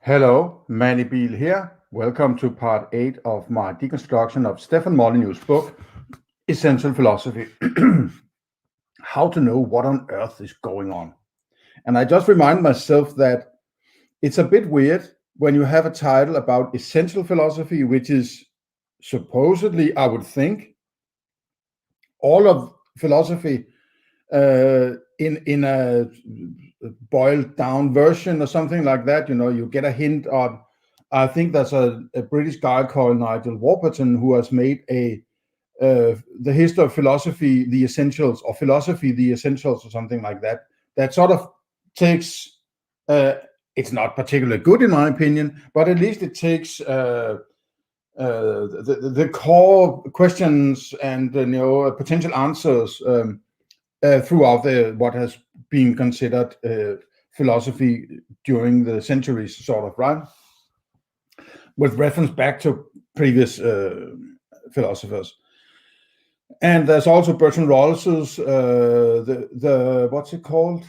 Hello, Mandibil here. Welcome to part 8 of my deconstruction of Stefan Molyneux's book, Essential Philosophy. How to know what on earth is going on. And I just remind myself that it's a bit weird when you have a title about essential philosophy, which is supposedly, I would think, all of philosophy in a boiled down version or something like that. You know, you get a hint on. I think there's a British guy called Nigel Warburton who has made the history of philosophy, the essentials, or philosophy, the essentials, or something like that. That sort of takes. It's not particularly good in my opinion, but at least it takes the core questions and potential answers throughout what has been considered philosophy during the centuries, sort of, right? With reference back to previous philosophers. And there's also Bertrand Russell's the what's it called?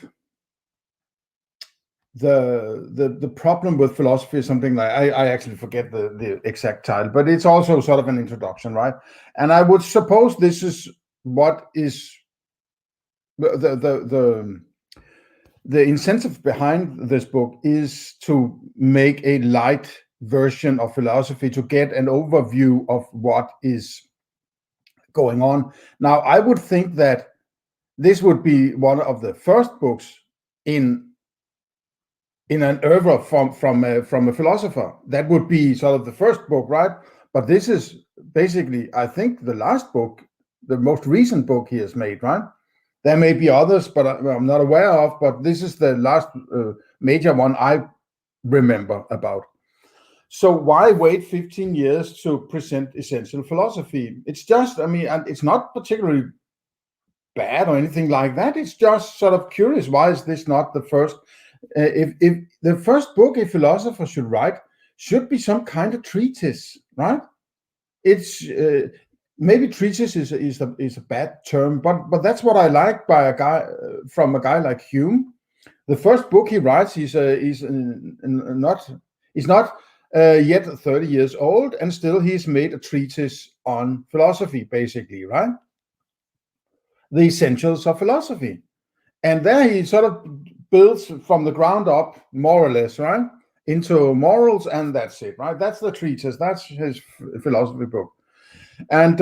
The problem with philosophy is something like I actually forget the exact title, but it's also sort of an introduction, right? And I would suppose this is what is the incentive behind this book is to make a light version of philosophy, to get an overview of what is going on. Now, I would think that this would be one of the first books in an oeuvre from a philosopher. That would be sort of the first book, right? But this is basically, I think, the last book, the most recent book he has made, right? There may be others, but I'm not aware of. But this is the last major one I remember about. So why wait 15 years to present essential philosophy? It's just, I mean, and it's not particularly bad or anything like that. It's just sort of curious. Why is this not the first? If the first book a philosopher should write should be some kind of treatise, right? It's maybe treatise is a bad term, but that's what I like by a guy like Hume. The first book he writes, he's not yet 30 years old, and still he's made a treatise on philosophy, basically, right? The essentials of philosophy, and there he sort of builds from the ground up, more or less, right, into morals, and that's it, right? That's the treatise. That's his philosophy book. And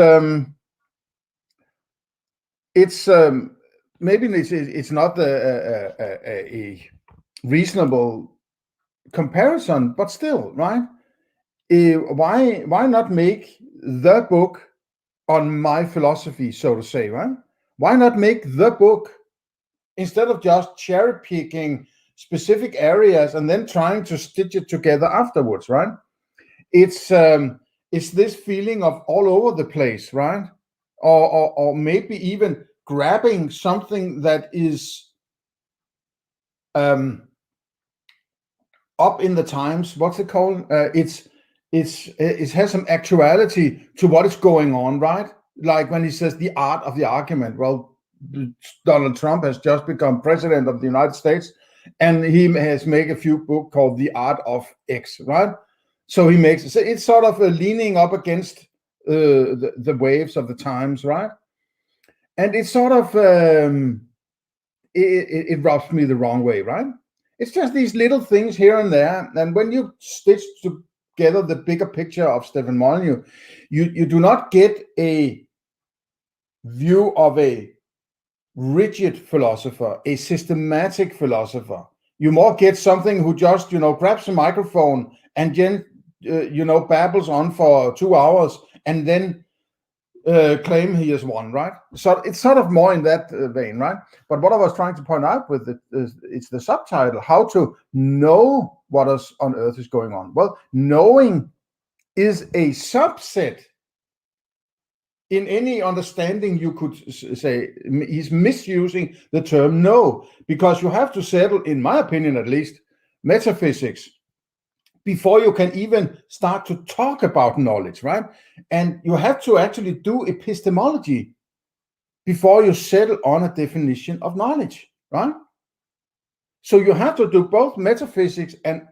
it's maybe it's not a reasonable comparison, but still, right? Why not make the book on my philosophy, so to say, right? Why not make the book instead of just cherry picking specific areas and then trying to stitch it together afterwards, right? It's this feeling of all over the place, right? Or maybe even grabbing something that is up in the times. What's it called? It has some actuality to what is going on, right? Like when he says the art of the argument. Well, Donald Trump has just become president of the United States, and he has made a few books called The Art of X, right? So he makes it's sort of leaning up against the waves of the times, right? And it's sort of it rubs me the wrong way, right? It's just these little things here and there, and when you stitch together the bigger picture of Stefan Molyneux, you do not get a view of a rigid philosopher, a systematic philosopher. You more get something who just grabs a microphone and then babbles on for 2 hours and then claim he is one, right? So it's sort of more in that vein, right? But what I was trying to point out with it is it's the subtitle: how to know what on earth is going on. Well, knowing is a subset. In any understanding, you could say he's misusing the term know, because you have to settle, in my opinion at least, metaphysics before you can even start to talk about knowledge, right? And you have to actually do epistemology before you settle on a definition of knowledge, right? So you have to do both metaphysics and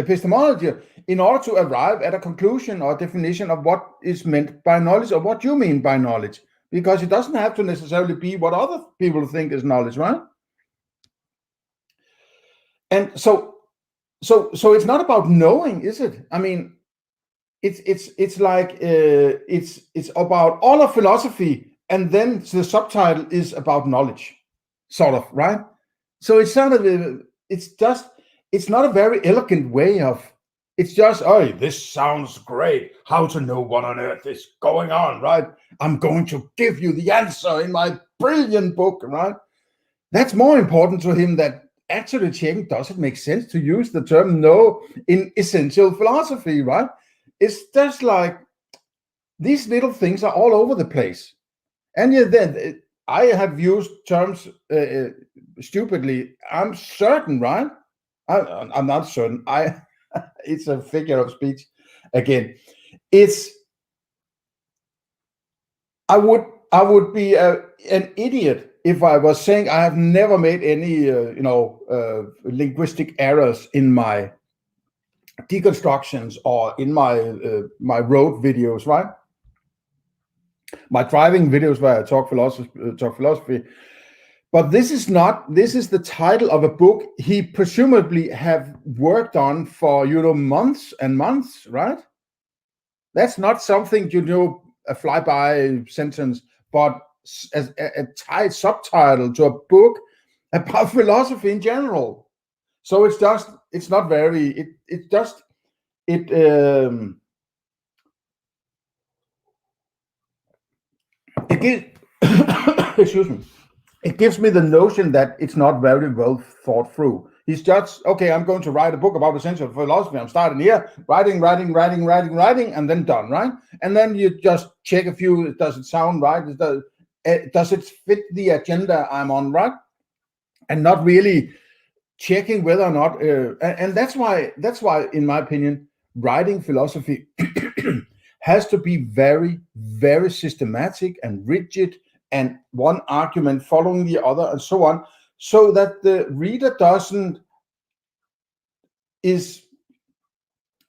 epistemology in order to arrive at a conclusion or definition of what is meant by knowledge or what you mean by knowledge, because it doesn't have to necessarily be what other people think is knowledge, right? And so it's not about knowing, is it? I mean, it's like it's about all of philosophy, and then the subtitle is about knowledge, sort of, right? So it's sort of it's not a very elegant way of. It's just, oh, this sounds great. How to know what on earth is going on, right? I'm going to give you the answer in my brilliant book, right? That's more important to him that actually checking, does it make sense to use the term know in essential philosophy, right? It's just like these little things are all over the place. And yet then I have used terms stupidly. I'm certain, right? I'm not certain. It's a figure of speech. Again, I would be an idiot if I was saying I have never made any linguistic errors in my deconstructions or in my road videos, right? My driving videos where I talk philosophy. But this is the title of a book he presumably have worked on for, months and months, right? That's not something, a flyby sentence, but as a subtitle to a book about philosophy in general. So it excuse me. It gives me the notion that it's not very well thought through. He's just, okay, I'm going to write a book about essential philosophy. I'm starting here, writing, and then done, right? And then you just check a few, does it sound right? Does it fit the agenda I'm on, right? And not really checking whether or not, and that's why, in my opinion, writing philosophy has to be very, very systematic and rigid, and one argument following the other and so on, so that the reader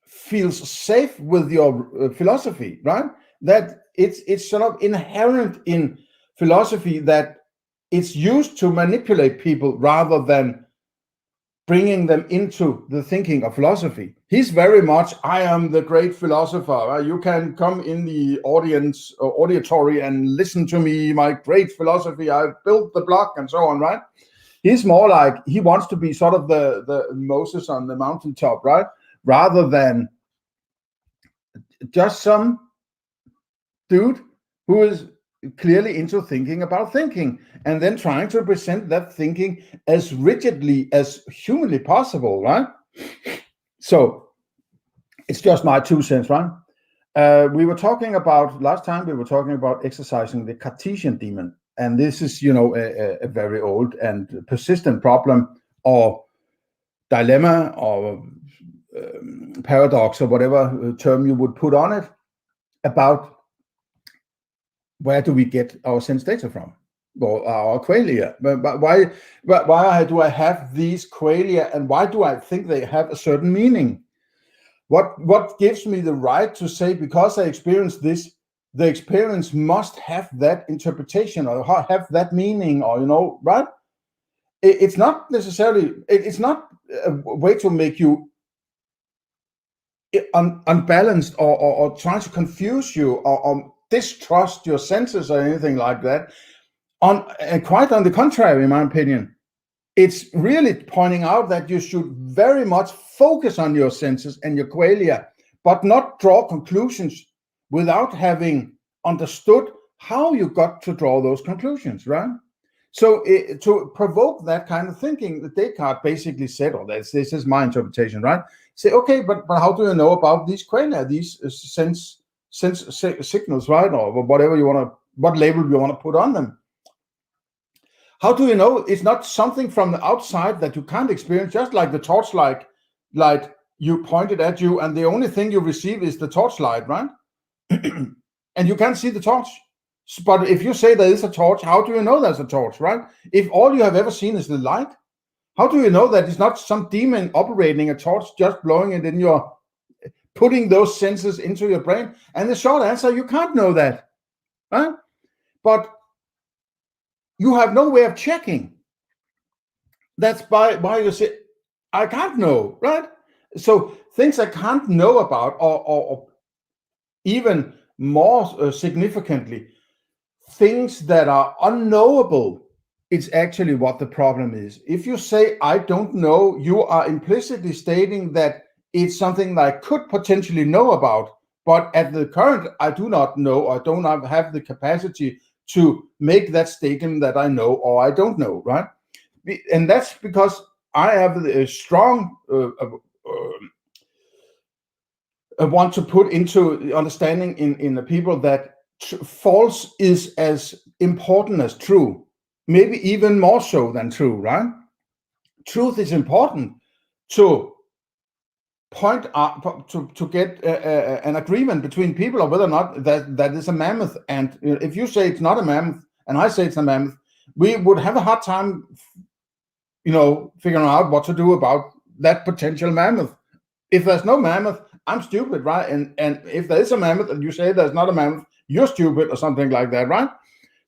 feels safe with your philosophy, right? That it's sort of inherent in philosophy that it's used to manipulate people rather than bringing them into the thinking of philosophy. He's very much, I am the great philosopher. You can come in the audience or auditory and listen to me, my great philosophy. I've built the block and so on, right? He's more like, he wants to be sort of the Moses on the mountaintop, right? Rather than just some dude who is clearly into thinking about thinking, and then trying to present that thinking as rigidly as humanly possible, right? So it's just my 2 cents, right? Last time we were talking about exercising the Cartesian Demon, and this is, a very old and persistent problem or dilemma or paradox or whatever term you would put on it, about where do we get our sense data from, or our qualia? But why do I have these qualia, and why do I think they have a certain meaning? What gives me the right to say, because I experienced this, the experience must have that interpretation or have that meaning, or right? It's not necessarily. It's not a way to make you unbalanced or try to confuse you or distrust your senses or anything like that. Quite on the contrary, in my opinion, it's really pointing out that you should very much focus on your senses and your qualia, but not draw conclusions without having understood how you got to draw those conclusions, right? So to provoke that kind of thinking, Descartes basically said, this is my interpretation, right? Say, okay, but how do you know about these qualia, these sense signals, right? Or whatever what label you want to put on them. How do you know it's not something from the outside that you can't experience, just like the torchlight you pointed at you, and the only thing you receive is the torchlight, right? And you can't see the torch. But if you say there is a torch, how do you know there's a torch, right? If all you have ever seen is the light, How do you know that it's not some demon operating a torch, just blowing it in your, putting those senses into your brain? And the short answer, you can't know that, right? But you have no way of checking. That's why you say, I can't know, right? So things I can't know about, or even more significantly, things that are unknowable, it's actually what the problem is. If you say, I don't know, you are implicitly stating that it's something that I could potentially know about, but at the current, I do not know, or don't have the capacity to make that statement that I know or I don't know, right? And that's because I have a strong want to put into understanding in the people that false is as important as true, maybe even more so than true, right? Truth is important to point out, to get an agreement between people of whether or not that is a mammoth. And if you say it's not a mammoth and I say it's a mammoth, we would have a hard time, figuring out what to do about that potential mammoth. If there's no mammoth, I'm stupid, right? And if there is a mammoth and you say there's not a mammoth, you're stupid or something like that, right?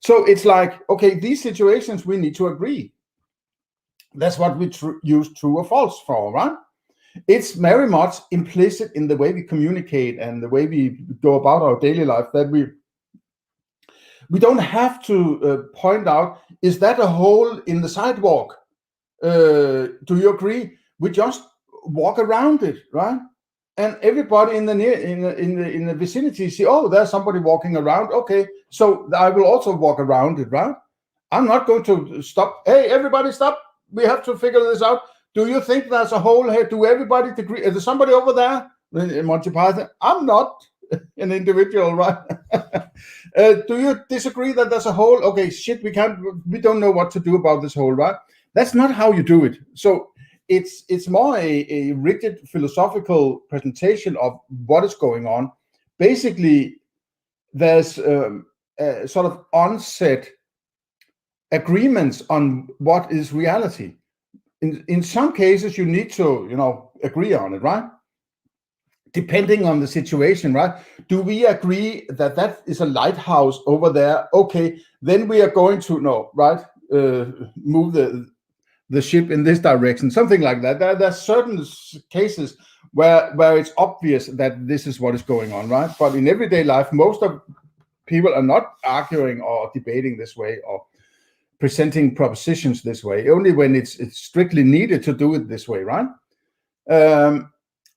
So it's like, okay, these situations we need to agree. That's what we use true or false for, right? It's very much implicit in the way we communicate and the way we go about our daily life, that we don't have to point out, is that a hole in the sidewalk? Do you agree? We just walk around it, right? And everybody in the vicinity see, oh, there's somebody walking around. Okay, so I will also walk around it, right? I'm not going to stop. Hey, everybody, stop! We have to figure this out. Do you think there's a hole here? Do everybody agree? Is there somebody over there in Monty Python? I'm not an individual, right? Do you disagree that there's a hole? Okay, shit, we don't know what to do about this hole, right? That's not how you do it. So it's more a rigid philosophical presentation of what is going on. Basically, there's sort of onset agreements on what is reality. In some cases, you need to, agree on it, right? Depending on the situation, right? Do we agree that is a lighthouse over there? Okay, then we are going to move the ship in this direction, something like that. There are certain cases where it's obvious that this is what is going on, right? But in everyday life, most of people are not arguing or debating this way or presenting propositions this way, only when it's strictly needed to do it this way, right?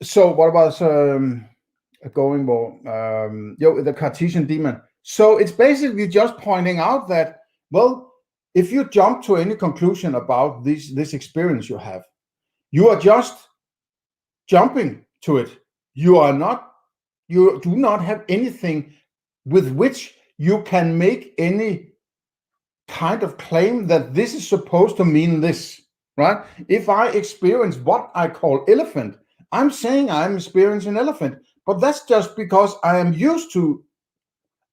So what was going more? The Cartesian Demon. So it's basically just pointing out that, well, if you jump to any conclusion about this experience you have, you are just jumping to it. You do not have anything with which you can make any kind of claim that this is supposed to mean this, right? If I experience what I call elephant, I'm saying I'm experiencing elephant, but that's just because I am used to,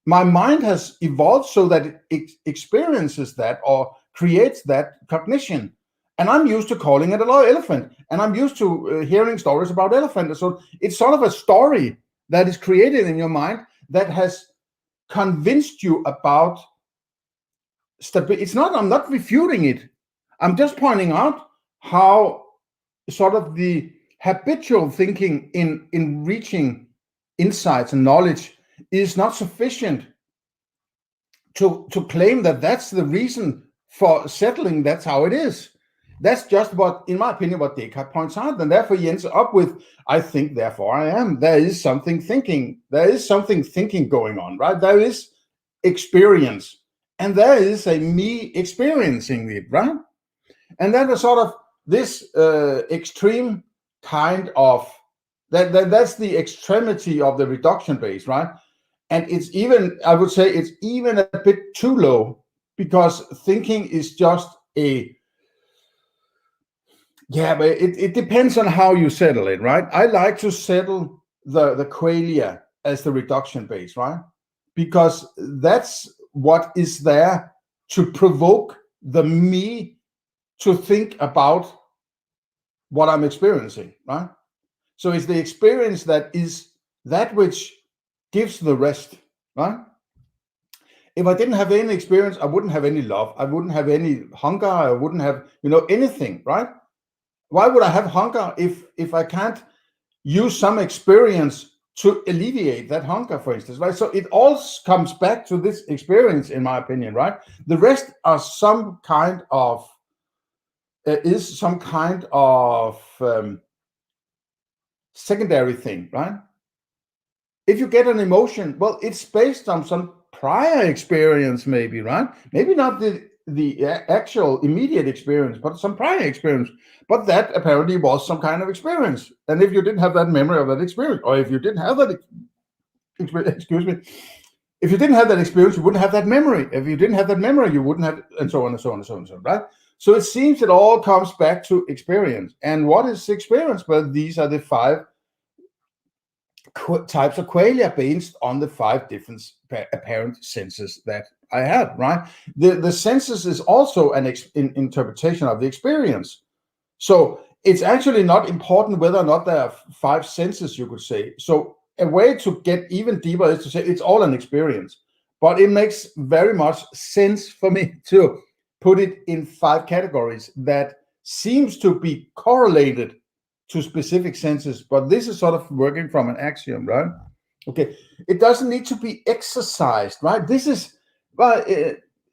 my mind has evolved so that it experiences that or creates that cognition. And I'm used to calling it a elephant. And I'm used to hearing stories about elephant. So it's sort of a story that is created in your mind that has convinced you about I'm not refuting it. I'm just pointing out how sort of the habitual thinking in reaching insights and knowledge is not sufficient to claim that that's the reason for settling. That's how it is. That's just what, in my opinion, what Descartes points out. And therefore he ends up with, I think, therefore I am. There is something thinking. There is something thinking going on, right? There is experience. And there is a me experiencing it, right? And then the sort of this extreme kind of, that's the extremity of the reduction base, right? And it's even, I would say it's even a bit too low, because thinking is just but it depends on how you settle it, right? I like to settle the qualia as the reduction base, right? Because that's what is there to provoke the me to think about what I'm experiencing, right? So it's the experience that is that which gives the rest, right? If I didn't have any experience, I wouldn't have any love. I wouldn't have any hunger. I wouldn't have, anything, right? Why would I have hunger if I can't use some experience to alleviate that hunger, for instance, right? So it all comes back to this experience, in my opinion, right? The rest are some kind of secondary thing, right? If you get an emotion, well, it's based on some prior experience, maybe, right? Maybe not the actual immediate experience, but some prior experience. But that apparently was some kind of experience. And if you didn't have that memory of that experience, or if you didn't have that experience, if you didn't have that experience, you wouldn't have that memory. If you didn't have that memory, you wouldn't have, and so on and so on and so on and so on, right? So it seems it all comes back to experience. And what is experience? Well, these are the 5 types of qualia based on the 5 different apparent senses that I had, right? The senses is also an interpretation of the experience. So it's actually not important whether or not there are 5 senses, you could say. So a way to get even deeper is to say it's all an experience. But it makes very much sense for me to put it in 5 categories that seems to be correlated to specific senses, but this is sort of working from an axiom, right? Okay, it doesn't need to be exercised, right? This is, well,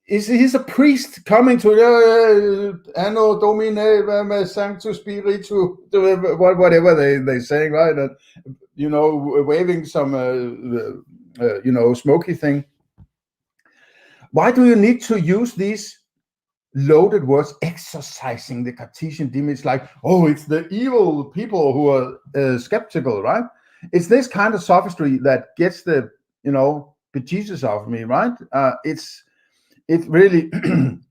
he's a priest coming to Anno Domini Sanctus Spiritu, whatever they saying, right? And, waving some, smoky thing. Why do you need to use these loaded words, exercising the Cartesian Demon? It's like, oh, it's the evil people who are skeptical, right? It's this kind of sophistry that gets the, bejesus out of me, right? It really,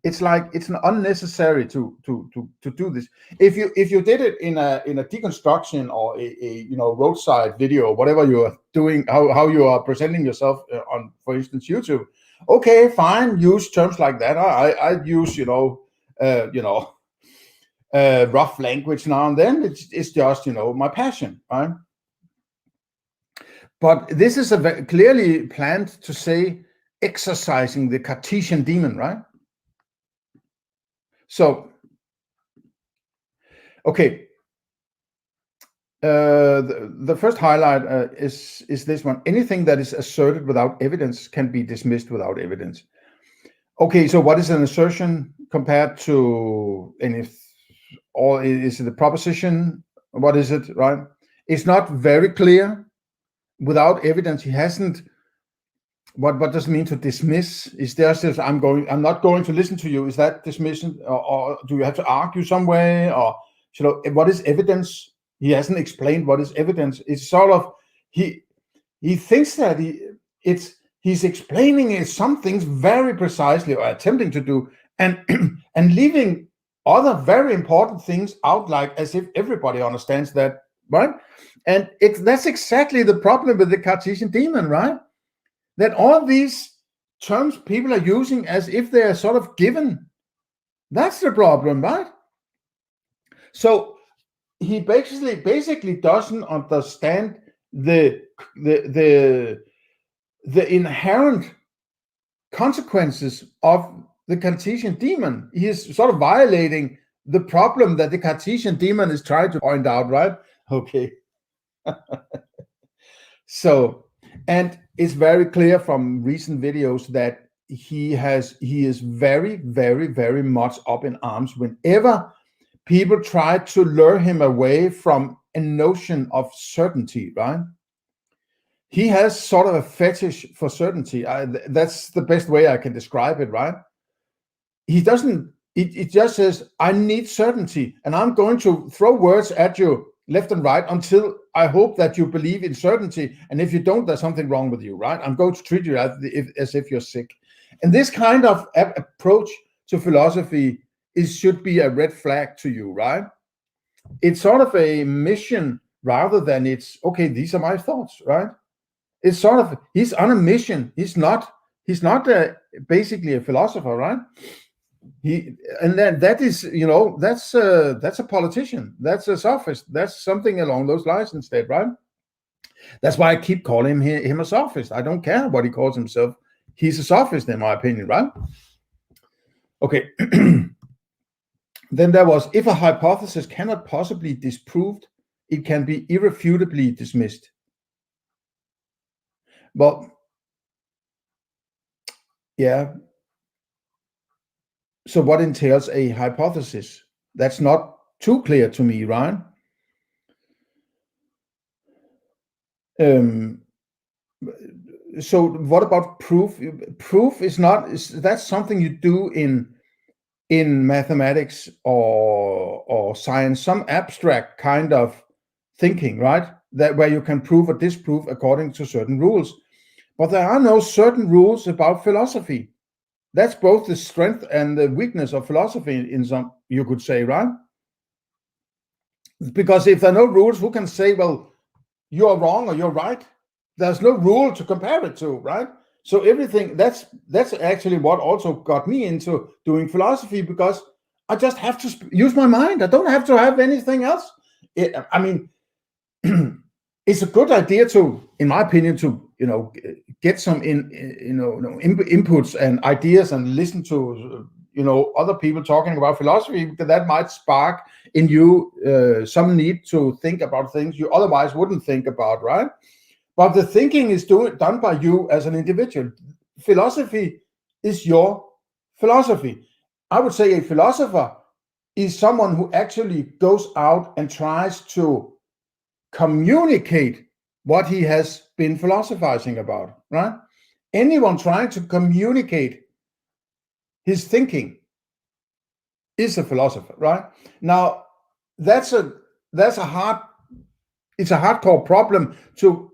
it's like it's an unnecessary to do this. If you did it in a deconstruction or a roadside video, whatever you are doing, how you are presenting yourself on, for instance, YouTube. Okay, fine. Use terms like that. I use rough language now and then. It's just my passion, right? But this is clearly planned to say exercising the Cartesian demon, right? So, okay. The first highlight is this one. Anything that is asserted without evidence can be dismissed without evidence. Okay, so what is an assertion compared to or is it a proposition? What is it, right? It's not very clear. Without evidence, he hasn't. What does it mean to dismiss? Is there just I'm not going to listen to you? Is that dismission, or do you have to argue some way, or what is evidence? He hasn't explained what is evidence. It's sort of he thinks that he's explaining some things very precisely, or attempting to do, and leaving other very important things out, like as if everybody understands that, right? And that's exactly the problem with the Cartesian demon, right? That all these terms people are using as if they are sort of given. That's the problem, right? So he basically doesn't understand the inherent consequences of the Cartesian demon. He is sort of violating the problem that the Cartesian demon is trying to point out, right? Okay. So, and it's very clear from recent videos that he is very, very, very much up in arms whenever people try to lure him away from a notion of certainty, right? He has sort of a fetish for certainty. That's the best way I can describe it, right? He doesn't, it just says, I need certainty, and I'm going to throw words at you left and right until I hope that you believe in certainty. And if you don't, there's something wrong with you, right? I'm going to treat you as if you're sick. And this kind of approach to philosophy should be a red flag to you, right? It's sort of a mission rather than it's, okay, these are my thoughts, right? It's sort of, he's on a mission. He's not basically a philosopher, right? And that is, that's a politician. That's a sophist. That's something along those lines instead, right? That's why I keep calling him a sophist. I don't care what he calls himself. He's a sophist, in my opinion, right? Okay. Then there was, if a hypothesis cannot possibly be disproved, it can be irrefutably dismissed. Well, yeah. So what entails a hypothesis? That's not too clear to me, right? So what about proof? Proof is that's something you do in mathematics or science, some abstract kind of thinking, right? That where you can prove or disprove according to certain rules. But there are no certain rules about philosophy. That's both the strength and the weakness of philosophy in some, you could say, right? Because if there are no rules, who can say, well, you're wrong or you're right? There's no rule to compare it to, right? So everything, that's actually what also got me into doing philosophy, because I just have to use my mind. I don't have to have anything else. I mean, it's a good idea to, in my opinion, to get some inputs and ideas and listen to other people talking about philosophy, because that might spark in you some need to think about things you otherwise wouldn't think about, right? But the thinking is done by you as an individual. Philosophy is your philosophy. I would say a philosopher is someone who actually goes out and tries to communicate what he has been philosophizing about, right? Anyone trying to communicate his thinking is a philosopher, right? Now, it's a hardcore problem to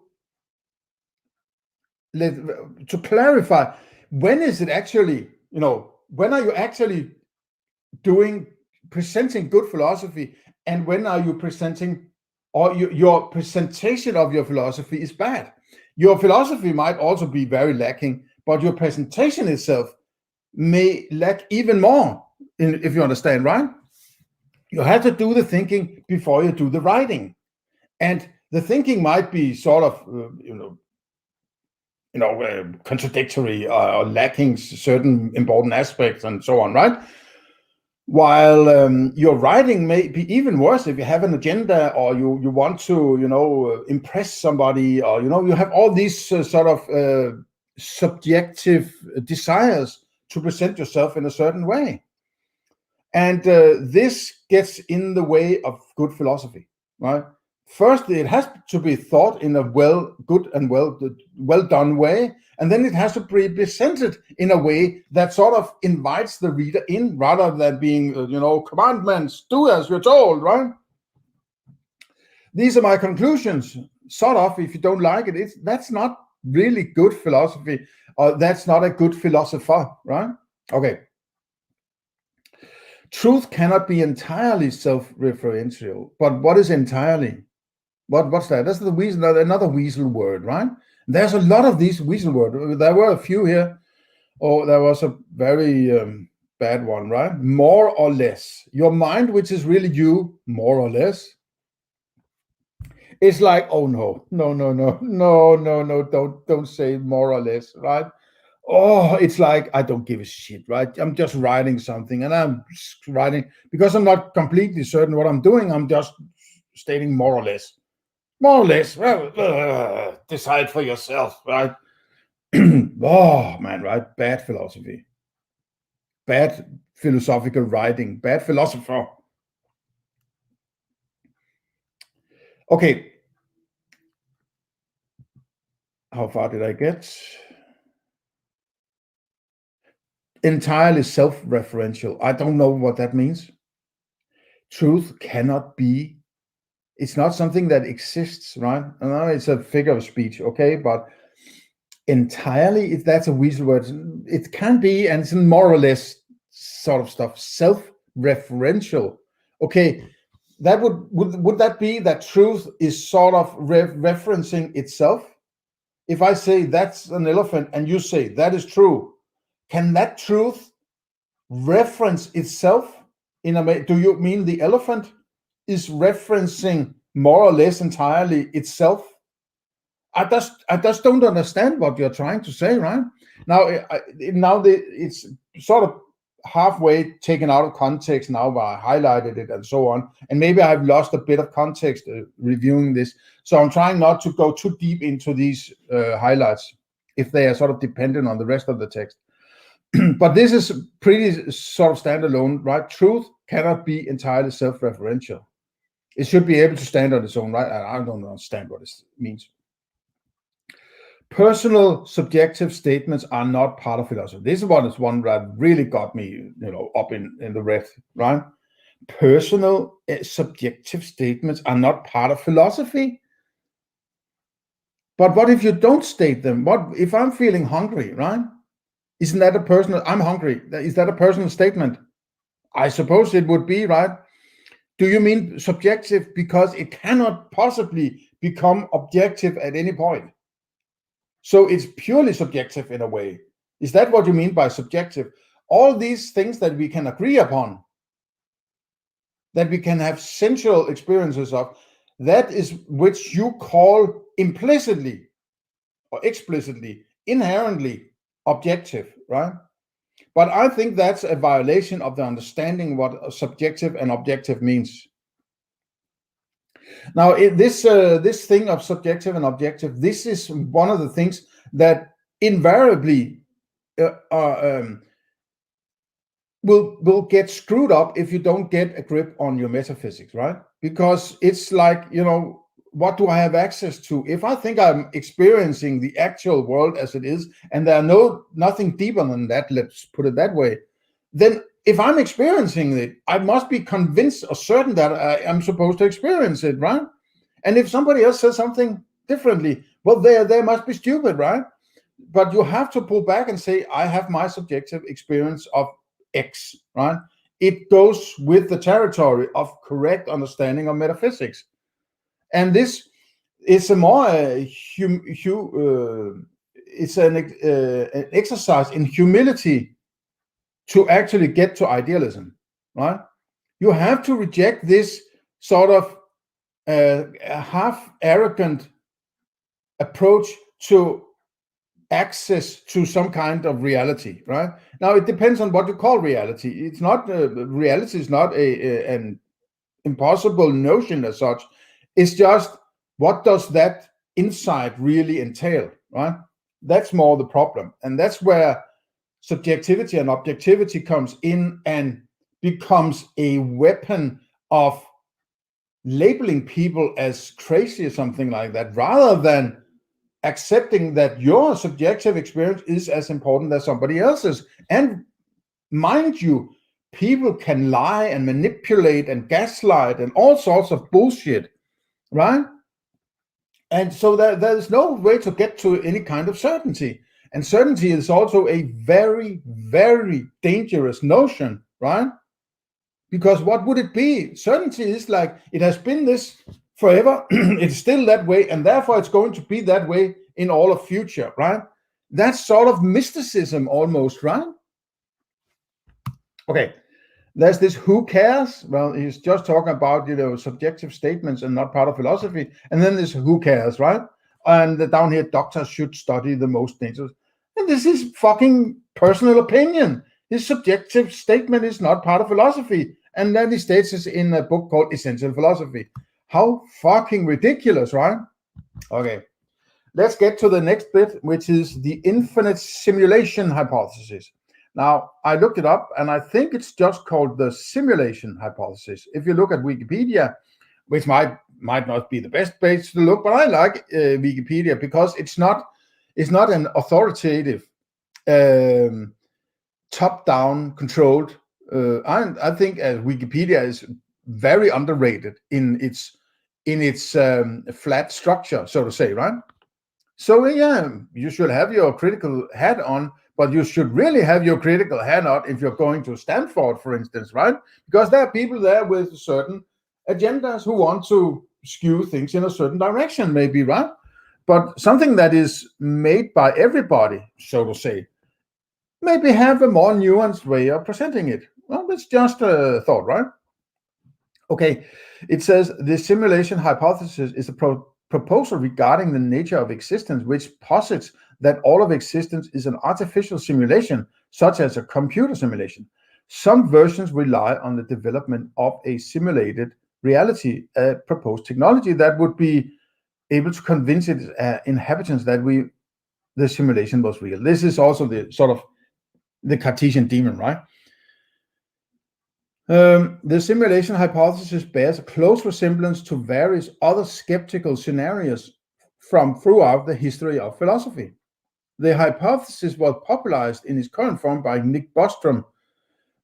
clarify. When is it actually, when are you actually presenting good philosophy, and when are you presenting, or your presentation of your philosophy is bad? Your philosophy might also be very lacking, but your presentation itself may lack even more, if you understand, right? You have to do the thinking before you do the writing. And the thinking might be sort of, contradictory or lacking certain important aspects and so on, right? While your writing may be even worse if you have an agenda, or you want to, impress somebody, or, you have all these sort of subjective desires to present yourself in a certain way. And this gets in the way of good philosophy, right? First, it has to be thought in a well done way, and then it has to be presented in a way that sort of invites the reader in, rather than being, commandments, do as you're told, right? These are my conclusions. Sort of, if you don't like it, that's not really good philosophy, or that's not a good philosopher, right? Okay. Truth cannot be entirely self-referential. But what is entirely? What's that? That's another weasel word, right? There's a lot of these weasel words. There were a few here. There was a very bad one, right? More or less. Your mind, which is really you, more or less. It's like, oh no, don't say more or less, right? Oh, it's like, I don't give a shit, right? I'm just writing something, and I'm writing because I'm not completely certain what I'm doing. I'm just stating more or less. More or less. Well, decide for yourself, right? Oh, man, right? Bad philosophy. Bad philosophical writing. Bad philosopher. Okay. How far did I get? Entirely self-referential. I don't know what that means. Truth cannot be. It's not something that exists, right? I know it's a figure of speech, okay? But entirely, if that's a weasel word, it can be, and it's more or less sort of stuff. Self-referential. Okay, that would that be that truth is sort of referencing itself? If I say that's an elephant and you say that is true, can that truth reference itself in a way? Do you mean the elephant is referencing more or less entirely itself? I just don't understand what you're trying to say, right? Now, it's sort of halfway taken out of context now, where I highlighted it and so on, and maybe I've lost a bit of context reviewing this, so I'm trying not to go too deep into these highlights if they are sort of dependent on the rest of the text. But this is pretty sort of standalone, right? Truth cannot be entirely self-referential. It should be able to stand on its own, right? I don't understand what this means. Personal subjective statements are not part of philosophy. This is one that really got me, up in the red, right? Personal subjective statements are not part of philosophy. But what if you don't state them? What if I'm feeling hungry, right? Isn't that a personal? I'm hungry. Is that a personal statement? I suppose it would be, right? Do you mean subjective because it cannot possibly become objective at any point? So it's purely subjective in a way. Is that what you mean by subjective? All these things that we can agree upon, that we can have sensual experiences of, that is which you call implicitly or explicitly, inherently objective, right? But I think that's a violation of the understanding what subjective and objective means. Now, this thing of subjective and objective, this is one of the things that invariably will get screwed up if you don't get a grip on your metaphysics, right? Because it's like, what do I have access to? If I think I'm experiencing the actual world as it is, and there are nothing deeper than that, let's put it that way, then if I'm experiencing it, I must be convinced or certain that I am supposed to experience it, right? And if somebody else says something differently, well, they must be stupid, right? But you have to pull back and say, I have my subjective experience of X, right? It goes with the territory of correct understanding of metaphysics. And this is a more it's an exercise in humility to actually get to idealism, right? You have to reject this sort of half arrogant approach to access to some kind of reality, right? Now, it depends on what you call reality. It's not reality is not an impossible notion as such. It's just, what does that insight really entail, right? That's more the problem, and that's where subjectivity and objectivity comes in and becomes a weapon of labeling people as crazy or something like that, rather than accepting that your subjective experience is as important as somebody else's. And mind you, people can lie and manipulate and gaslight and all sorts of bullshit, right? And so there's no way to get to any kind of certainty. And certainty is also a very, very dangerous notion, right? Because what would it be? Certainty is like, it has been this forever, it's still that way, and therefore it's going to be that way in all of future, right? That's sort of mysticism almost, right? Okay, there's this who cares? Well, he's just talking about, subjective statements and not part of philosophy. And then this who cares, right? And down here, doctors should study the most dangerous. And this is fucking personal opinion. His subjective statement is not part of philosophy. And then he states this in a book called Essential Philosophy. How fucking ridiculous, right? Okay, let's get to the next bit, which is the infinite simulation hypothesis. Now, I looked it up, and I think it's just called the simulation hypothesis. If you look at Wikipedia, which might not be the best place to look, but I like Wikipedia because it's not an authoritative, top-down controlled. I think Wikipedia is very underrated in its flat structure, so to say, right? So yeah, you should have your critical hat on, but you should really have your critical hat on if you're going to Stanford, for instance, right? Because there are people there with certain agendas who want to skew things in a certain direction, maybe, right? But something that is made by everybody, so to say, maybe have a more nuanced way of presenting it. Well, it's just a thought, right? Okay, it says the simulation hypothesis is a proposal regarding the nature of existence, which posits that all of existence is an artificial simulation, such as a computer simulation. Some versions rely on the development of a simulated reality, a proposed technology that would be able to convince its inhabitants that the simulation was real. This is also the sort of the Cartesian Demon, right? The simulation hypothesis bears a close resemblance to various other skeptical scenarios from throughout the history of philosophy. The hypothesis was popularized in its current form by Nick Bostrom.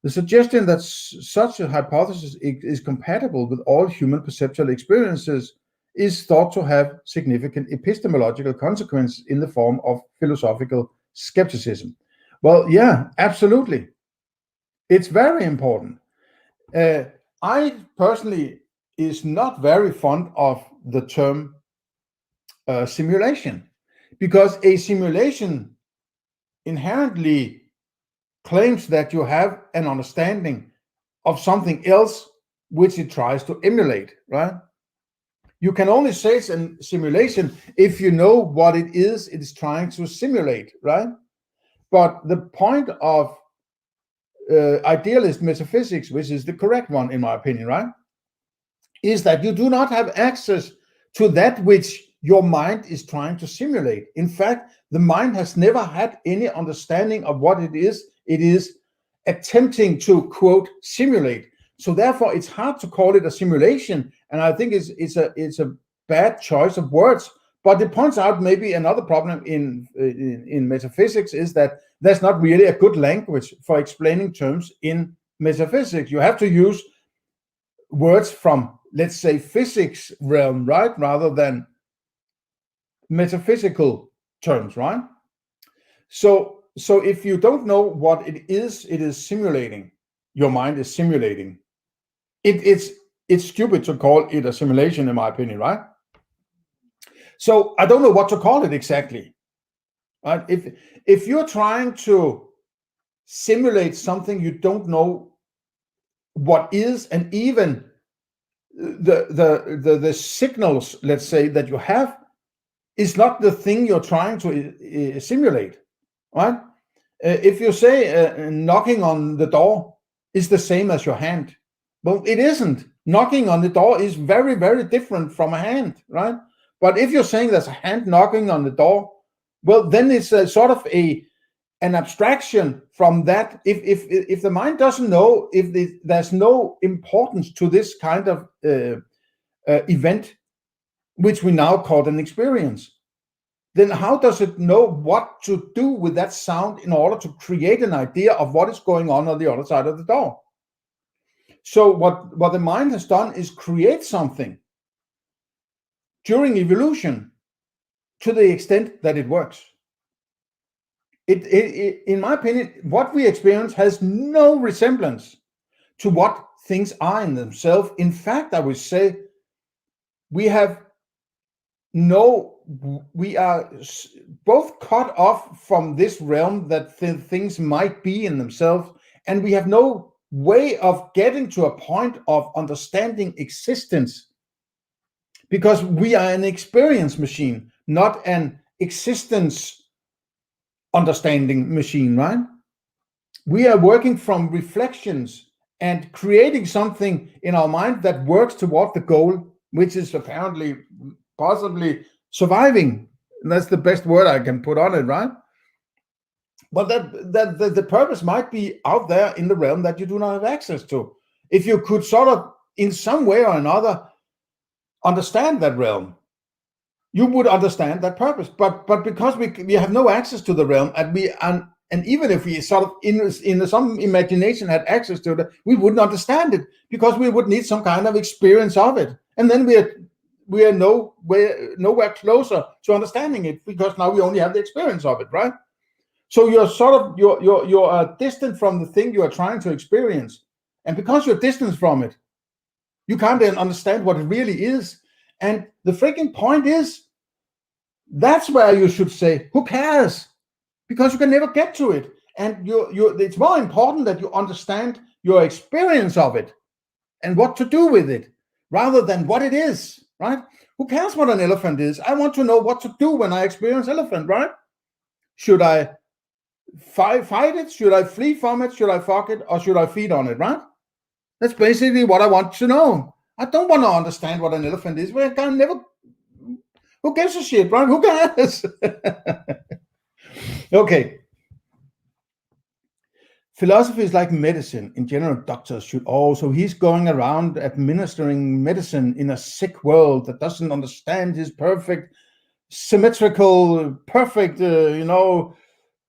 The suggestion that such a hypothesis is compatible with all human perceptual experiences is thought to have significant epistemological consequences in the form of philosophical skepticism. Well, yeah, absolutely. It's very important. I personally is not very fond of the term simulation, because a simulation inherently claims that you have an understanding of something else which it tries to emulate, right? You can only say it's a simulation if you know what it is trying to simulate, right? But the point of idealist metaphysics, which is the correct one in my opinion, right, is that you do not have access to that which your mind is trying to simulate. In fact, the mind has never had any understanding of what it is attempting to, quote, simulate. So therefore, it's hard to call it a simulation, and I think it's a bad choice of words. But it points out maybe another problem in metaphysics is that there's not really a good language for explaining terms in metaphysics. You have to use words from, let's say, physics realm, right, rather than metaphysical terms, right? So if you don't know what it is simulating, your mind is simulating. It's stupid to call it a simulation, in my opinion, right? So I don't know what to call it exactly. Right? If you're trying to simulate something you don't know what is, and even the signals, let's say, that you have is not the thing you're trying to simulate, right? If you say knocking on the door is the same as your hand, well, it isn't. Knocking on the door is very, very different from a hand, right? But if you're saying there's a hand knocking on the door, well, then it's a sort of an abstraction from that. If the mind doesn't know, there's no importance to this kind of event, which we now call an experience, then how does it know what to do with that sound in order to create an idea of what is going on the other side of the door? So what the mind has done is create something during evolution to the extent that it works. In my opinion, what we experience has no resemblance to what things are in themselves. In fact, I would say we are both cut off from this realm that things might be in themselves, and we have no way of getting to a point of understanding existence, because we are an experience machine, not an existence understanding machine, right? We are working from reflections and creating something in our mind that works toward the goal, which is apparently possibly surviving. And that's the best word I can put on it, right? But the purpose might be out there in the realm that you do not have access to. If you could sort of, in some way or another, understand that realm, you would understand that purpose. But because we have no access to the realm, and even if we sort of in some imagination had access to it, we wouldn't understand it, because we would need some kind of experience of it, and then we are nowhere closer to understanding it, because now we only have the experience of it, right? So you're sort of you're distant from the thing you are trying to experience, and because you're distant from it, you can't then understand what it really is. And the freaking point is, that's where you should say, who cares? Because you can never get to it. And it's more important that you understand your experience of it and what to do with it, rather than what it is, right? Who cares what an elephant is? I want to know what to do when I experience elephant, right? Should I fight it? Should I flee from it? Should I fuck it? Or should I feed on it, right? That's basically what I want to know. I don't want to understand what an elephant is. Well, I can never. Who gives a shit, right? Who cares? Okay. Philosophy is like medicine. In general, doctors should also. He's going around administering medicine in a sick world that doesn't understand his perfect, symmetrical, perfect,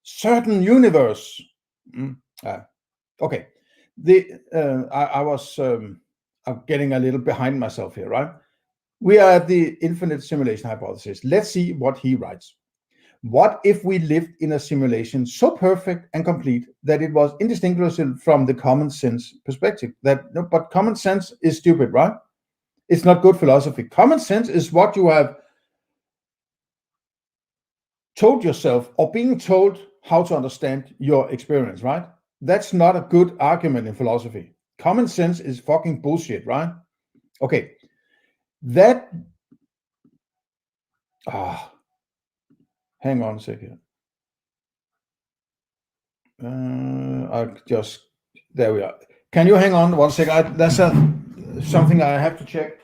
certain universe. Okay. I'm getting a little behind myself here, right? We are at the infinite simulation hypothesis. Let's see what he writes. What if we lived in a simulation so perfect and complete that it was indistinguishable from the common sense perspective? But common sense is stupid, right? It's not good philosophy. Common sense is what you have told yourself or being told how to understand your experience, right? That's not a good argument in philosophy. Common sense is fucking bullshit, right? Okay. Hang on a second. There we are. Can you hang on 1 second? That's something I have to check.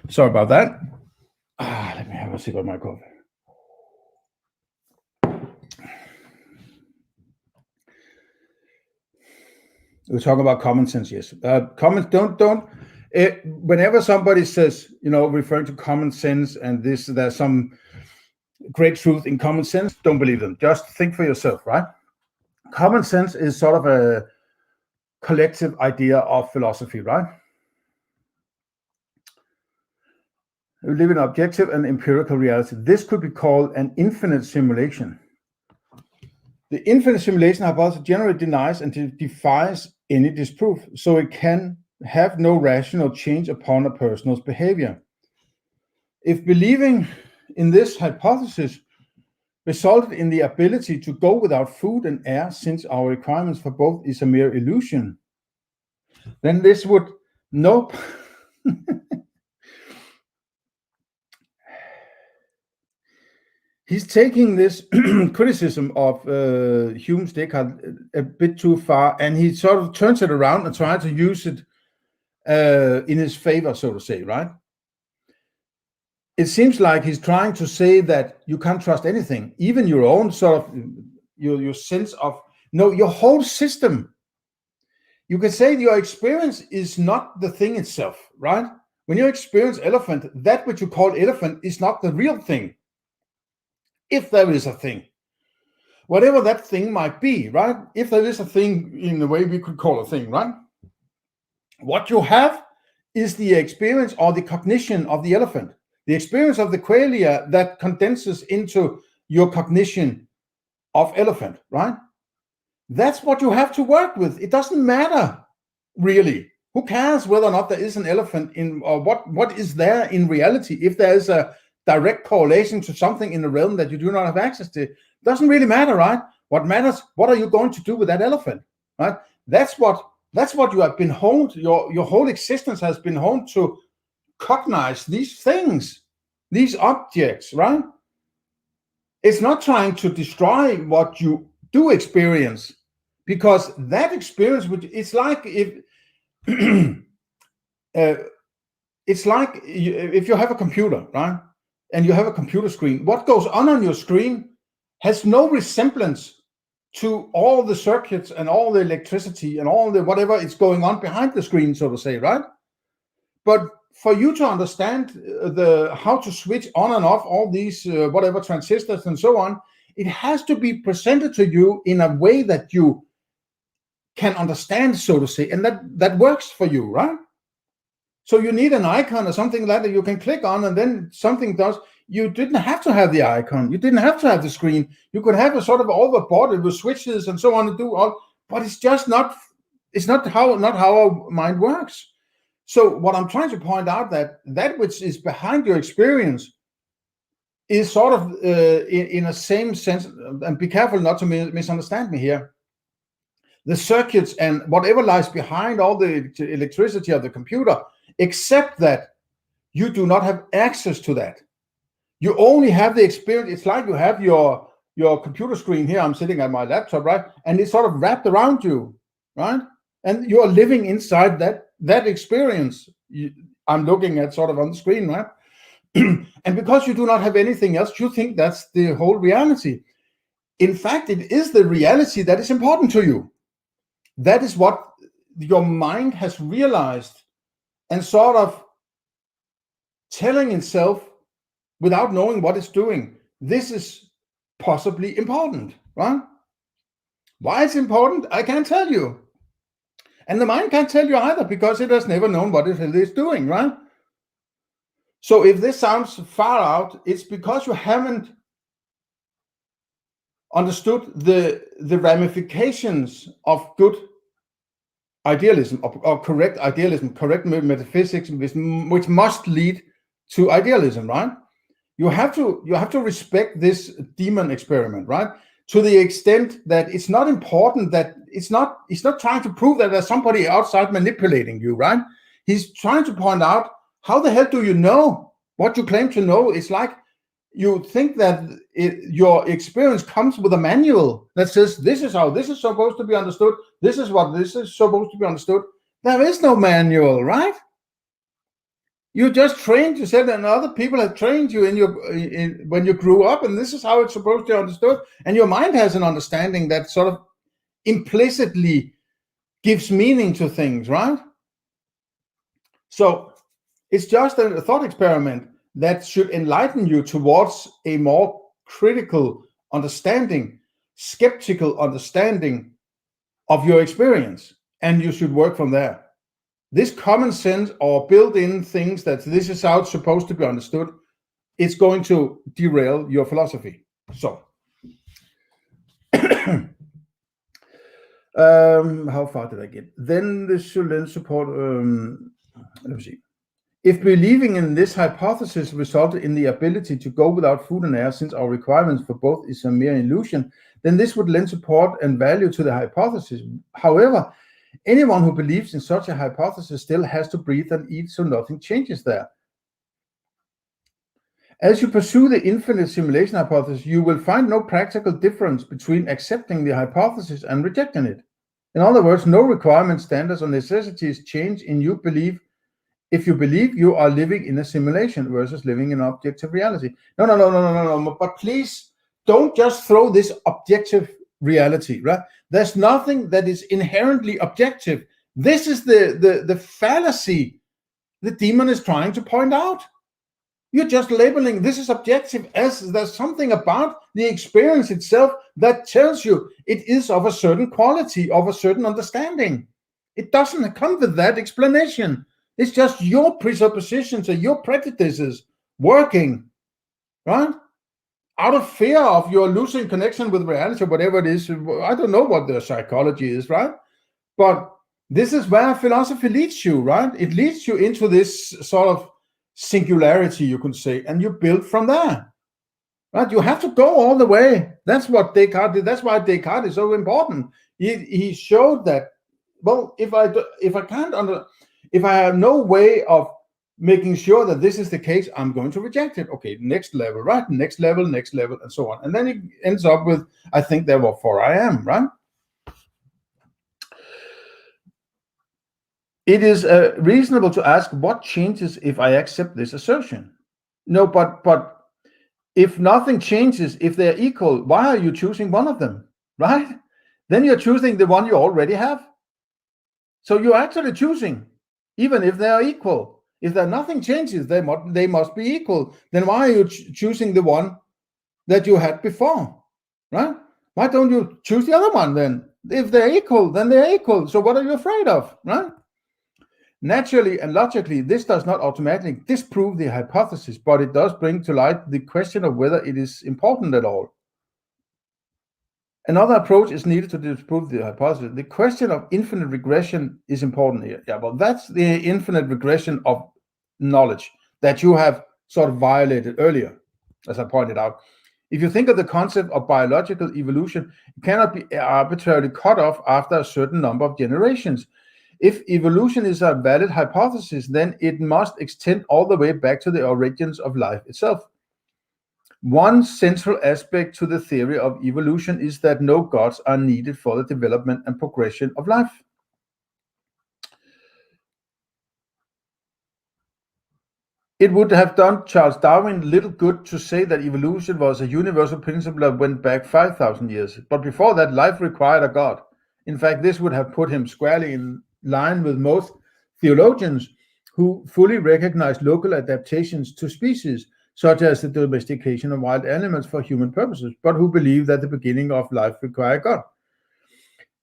Sorry about that. Let me have a sip of my coffee. We're talking about common sense, yes. Whenever somebody says, referring to common sense and there's some great truth in common sense, don't believe them. Just think for yourself, right? Common sense is sort of a collective idea of philosophy, right? We live in objective and empirical reality. This could be called an infinite simulation. The infinite simulation hypothesis generally denies and defies any disproof, so it can have no rational change upon a person's behavior. If believing in this hypothesis resulted in the ability to go without food and air, since our requirements for both is a mere illusion, then this would He's taking this criticism of Hume's Descartes a bit too far, and he sort of turns it around and tries to use it in his favor, so to say, right? It seems like he's trying to say that you can't trust anything, even your own sort of, your sense of, your whole system. You can say your experience is not the thing itself, right? When you experience elephant, that what you call elephant is not the real thing. If there is a thing, whatever that thing might be, right? If there is a thing in the way we could call a thing, right? What you have is the experience or the cognition of the elephant, the experience of the qualia that condenses into your cognition of elephant, right? That's what you have to work with. It doesn't matter, really. Who cares whether or not there is an elephant in, or what is there in reality? If there is a direct correlation to something in the realm that you do not have access to, doesn't really matter, right? What matters, what are you going to do with that elephant, right? That's what you have been honed, your whole existence has been honed to cognize these things, these objects, right? It's not trying to destroy what you do experience, because that experience, it's like if if you have a computer, right? And you have a computer screen, what goes on your screen has no resemblance to all the circuits and all the electricity and all the whatever is going on behind the screen, so to say, right? But for you to understand how to switch on and off all these whatever transistors and so on, it has to be presented to you in a way that you can understand, so to say, and that works for you, right? So you need an icon or something like that you can click on, and then something does. You didn't have to have the icon. You didn't have to have the screen. You could have a sort of overboard with switches and so on to do all, but it's just not. It's not how our mind works. So what I'm trying to point out that which is behind your experience is sort of in a same sense, and be careful not to misunderstand me here. The circuits and whatever lies behind all the electricity of the computer, except that you do not have access to that. You only have the experience. It's like you have your computer screen here. I'm sitting at my laptop, right? And it's sort of wrapped around you, right? And you are living inside that experience I'm looking at sort of on the screen, right? And because you do not have anything else, you think that's the whole reality. In fact, it is the reality that is important to you. That is what your mind has realized and sort of telling itself without knowing what it's doing. This is possibly important, right? Why it's important, I can't tell you. And the mind can't tell you either, because it has never known what it is doing, right? So if this sounds far out, it's because you haven't understood the ramifications of good idealism, or correct idealism, correct metaphysics, which must lead to idealism, right? You have to respect this demon experiment, right? To the extent that it's not important, that it's not trying to prove that there's somebody outside manipulating you, right? He's trying to point out, how the hell do you know what you claim to know? It's like you think that your experience comes with a manual that says, this is how this is supposed to be understood. This is what this is supposed to be understood. There is no manual, right? You just trained, you said, and other people have trained you when you grew up, and this is how it's supposed to be understood. And your mind has an understanding that sort of implicitly gives meaning to things, right? So it's just a thought experiment that should enlighten you towards a more critical understanding, skeptical understanding of your experience, and you should work from there. This common sense or built-in things that this is how it's supposed to be understood, it's going to derail your philosophy. So, how far did I get? Then this should then support, let me see. If believing in this hypothesis resulted in the ability to go without food and air, since our requirements for both is a mere illusion, then this would lend support and value to the hypothesis. However, anyone who believes in such a hypothesis still has to breathe and eat, so nothing changes there. As you pursue the infinite simulation hypothesis, you will find no practical difference between accepting the hypothesis and rejecting it. In other words, no requirements, standards, or necessities change in you believe if you believe you are living in a simulation versus living in objective reality. No. But please don't just throw this objective reality, right? There's nothing that is inherently objective. This is the fallacy the demon is trying to point out. You're just labeling this is objective as there's something about the experience itself that tells you it is of a certain quality, of a certain understanding. It doesn't come with that explanation. It's just your presuppositions and your prejudices working, right? Out of fear of your losing connection with reality, or whatever it is. I don't know what the psychology is, right? But this is where philosophy leads you, right? It leads you into this sort of singularity, you could say, and you build from there, right? You have to go all the way. That's what Descartes did. That's why Descartes is so important. He showed that, well, if I have no way of making sure that this is the case, I'm going to reject it. Okay, next level, right? Next level, and so on. And then it ends up with, I think therefore I am, right? It is reasonable to ask what changes if I accept this assertion. No, but if nothing changes, if they're equal, why are you choosing one of them, right? Then you're choosing the one you already have. So you're actually choosing, even if they are equal. If nothing changes, they must be equal. Then why are you choosing the one that you had before, right? Why don't you choose the other one then? If they're equal, then they're equal. So what are you afraid of, right? Naturally and logically, this does not automatically disprove the hypothesis, but it does bring to light the question of whether it is important at all. Another approach is needed to disprove the hypothesis. The question of infinite regression is important here. Yeah, well, that's the infinite regression of knowledge that you have sort of violated earlier, as I pointed out. If you think of the concept of biological evolution, it cannot be arbitrarily cut off after a certain number of generations. If evolution is a valid hypothesis, then it must extend all the way back to the origins of life itself. One central aspect to the theory of evolution is that no gods are needed for the development and progression of life. It would have done Charles Darwin little good to say that evolution was a universal principle that went back 5,000 years. But before that, life required a god. In fact, this would have put him squarely in line with most theologians who fully recognize local adaptations to species, such as the domestication of wild animals for human purposes, but who believe that the beginning of life requires God.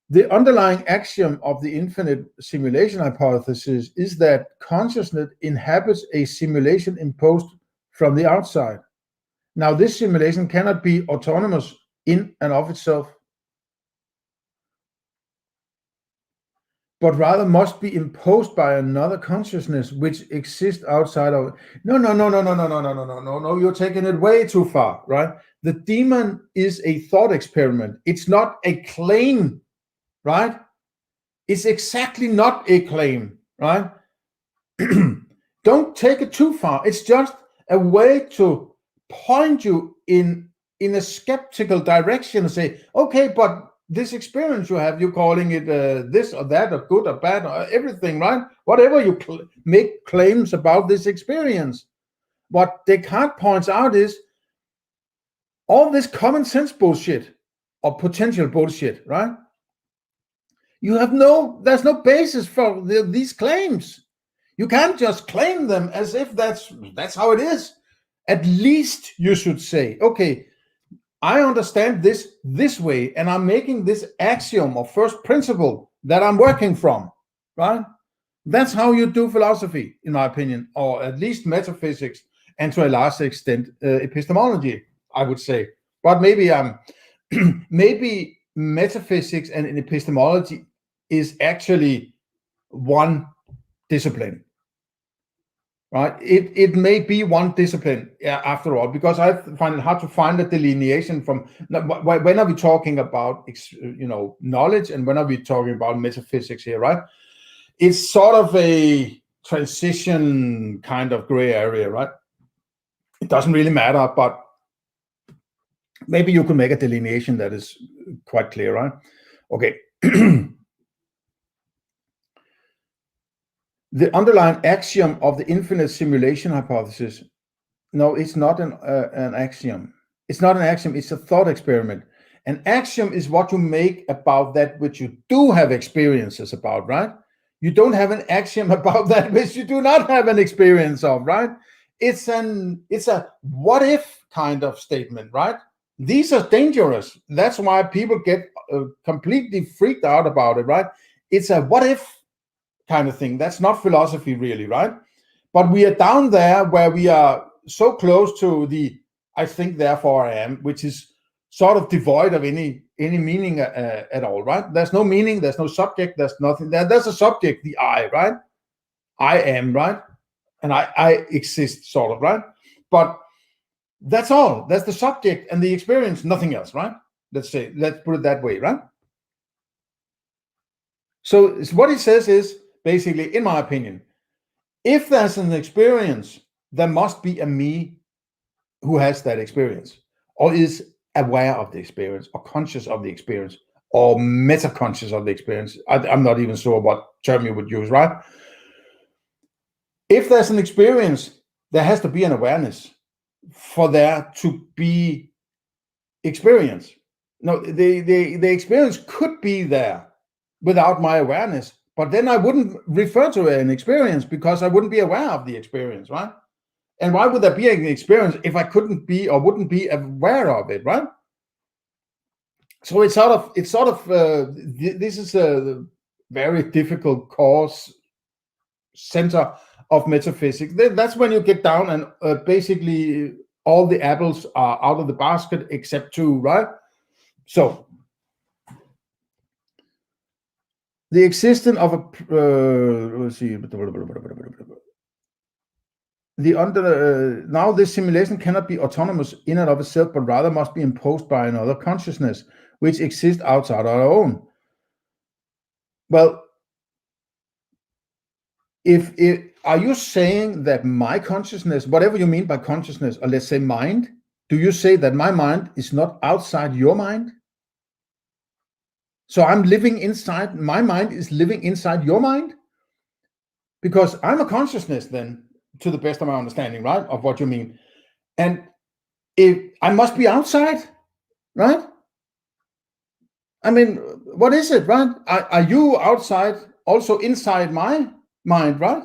The underlying axiom of the infinite simulation hypothesis is that consciousness inhabits a simulation imposed from the outside. Now, this simulation cannot be autonomous in and of itself, but rather must be imposed by another consciousness which exists outside of it. No, you're taking it way too far, right? The demon is a thought experiment. It's not a claim, right? It's exactly not a claim, right? Don't take it too far. It's just a way to point you in a skeptical direction and say, okay, but this experience you have, you're calling it this or that, or good or bad, or everything, right? Whatever you make claims about this experience. What Descartes points out is all this common sense bullshit or potential bullshit, right? There's no basis for these claims. You can't just claim them as if that's how it is. At least you should say, okay, I understand this way, and I'm making this axiom or first principle that I'm working from, right? That's how you do philosophy, in my opinion, or at least metaphysics, and to a large extent, epistemology, I would say. But maybe maybe metaphysics and epistemology is actually one discipline, right? It may be one discipline after all, because I find it hard to find a delineation from when are we talking about knowledge and when are we talking about metaphysics here, right? It's sort of a transition kind of gray area, right? It doesn't really matter, but maybe you could make a delineation that is quite clear, right? Okay. The underlying axiom of the infinite simulation hypothesis, no, it's not an axiom. It's not an axiom, it's a thought experiment. An axiom is what you make about that which you do have experiences about, right? You don't have an axiom about that which you do not have an experience of, right? It's a what if kind of statement, right? These are dangerous. That's why people get completely freaked out about it, right? It's a what if kind of thing. That's not philosophy really, right? But we are down there where we are so close to the I think therefore I am, which is sort of devoid of any meaning at all, right? There's no meaning, there's no subject, there's nothing. There's a subject, the I, right? I am, right? And I exist, sort of, right? But that's all. That's the subject and the experience, nothing else, right? Let's put it that way, right? So what he says is, basically, in my opinion, if there's an experience, there must be a me who has that experience, or is aware of the experience, or conscious of the experience, or meta-conscious of the experience. I'm not even sure what term you would use, right? If there's an experience, there has to be an awareness for there to be experience. No, the experience could be there without my awareness, but then I wouldn't refer to an experience because I wouldn't be aware of the experience, right? And why would there be an experience if I couldn't be or wouldn't be aware of it, right? So it's sort of this is a very difficult cause center of metaphysics. That's when you get down and basically all the apples are out of the basket except two, right? So the existence of a let's see, now this simulation cannot be autonomous in and of itself, but rather must be imposed by another consciousness which exists outside our own. Well, are you saying that my consciousness, whatever you mean by consciousness, or let's say mind, do you say that my mind is not outside your mind? So I'm living inside, my mind is living inside your mind? Because I'm a consciousness then, to the best of my understanding, right, of what you mean. And if I must be outside, right? I mean, what is it, right? Are you outside, also inside my mind, right?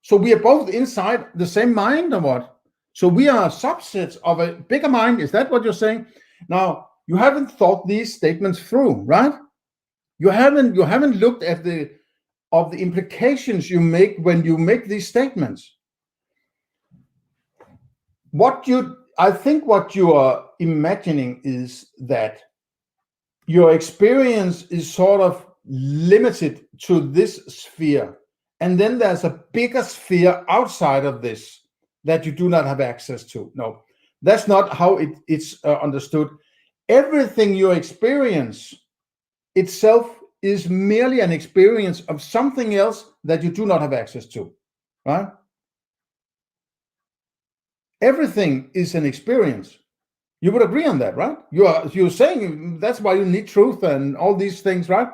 So we are both inside the same mind or what? So we are subsets of a bigger mind. Is that what you're saying? Now, you haven't thought these statements through, right? You haven't looked at the implications you make when you make these statements. I think what you are imagining is that your experience is sort of limited to this sphere. And then there's a bigger sphere outside of this that you do not have access to. No, that's not how it's understood. Everything you experience itself is merely an experience of something else that you do not have access to, right? Everything is an experience. You would agree on that, right? You're saying that's why you need truth and all these things, right?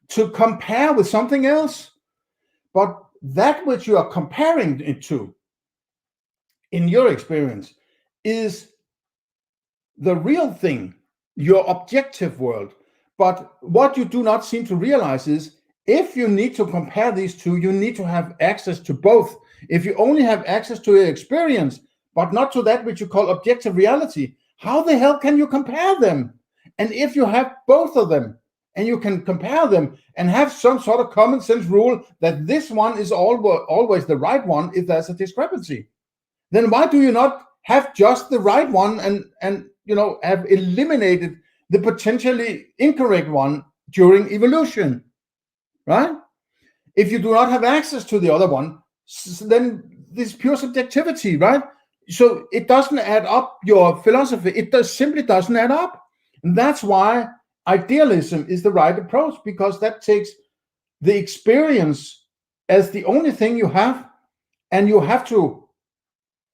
To compare with something else. But that which you are comparing it to, in your experience, is the real thing, your objective world. But what you do not seem to realize is, if you need to compare these two, you need to have access to both. If you only have access to your experience, but not to that which you call objective reality, how the hell can you compare them? And if you have both of them, and you can compare them and have some sort of common sense rule that this one is always the right one if there's a discrepancy, then why do you not have just the right one and have eliminated the potentially incorrect one during evolution, right? If you do not have access to the other one, then this pure subjectivity, right? So it doesn't add up, your philosophy. It simply doesn't add up. And that's why idealism is the right approach, because that takes the experience as the only thing you have, and you have to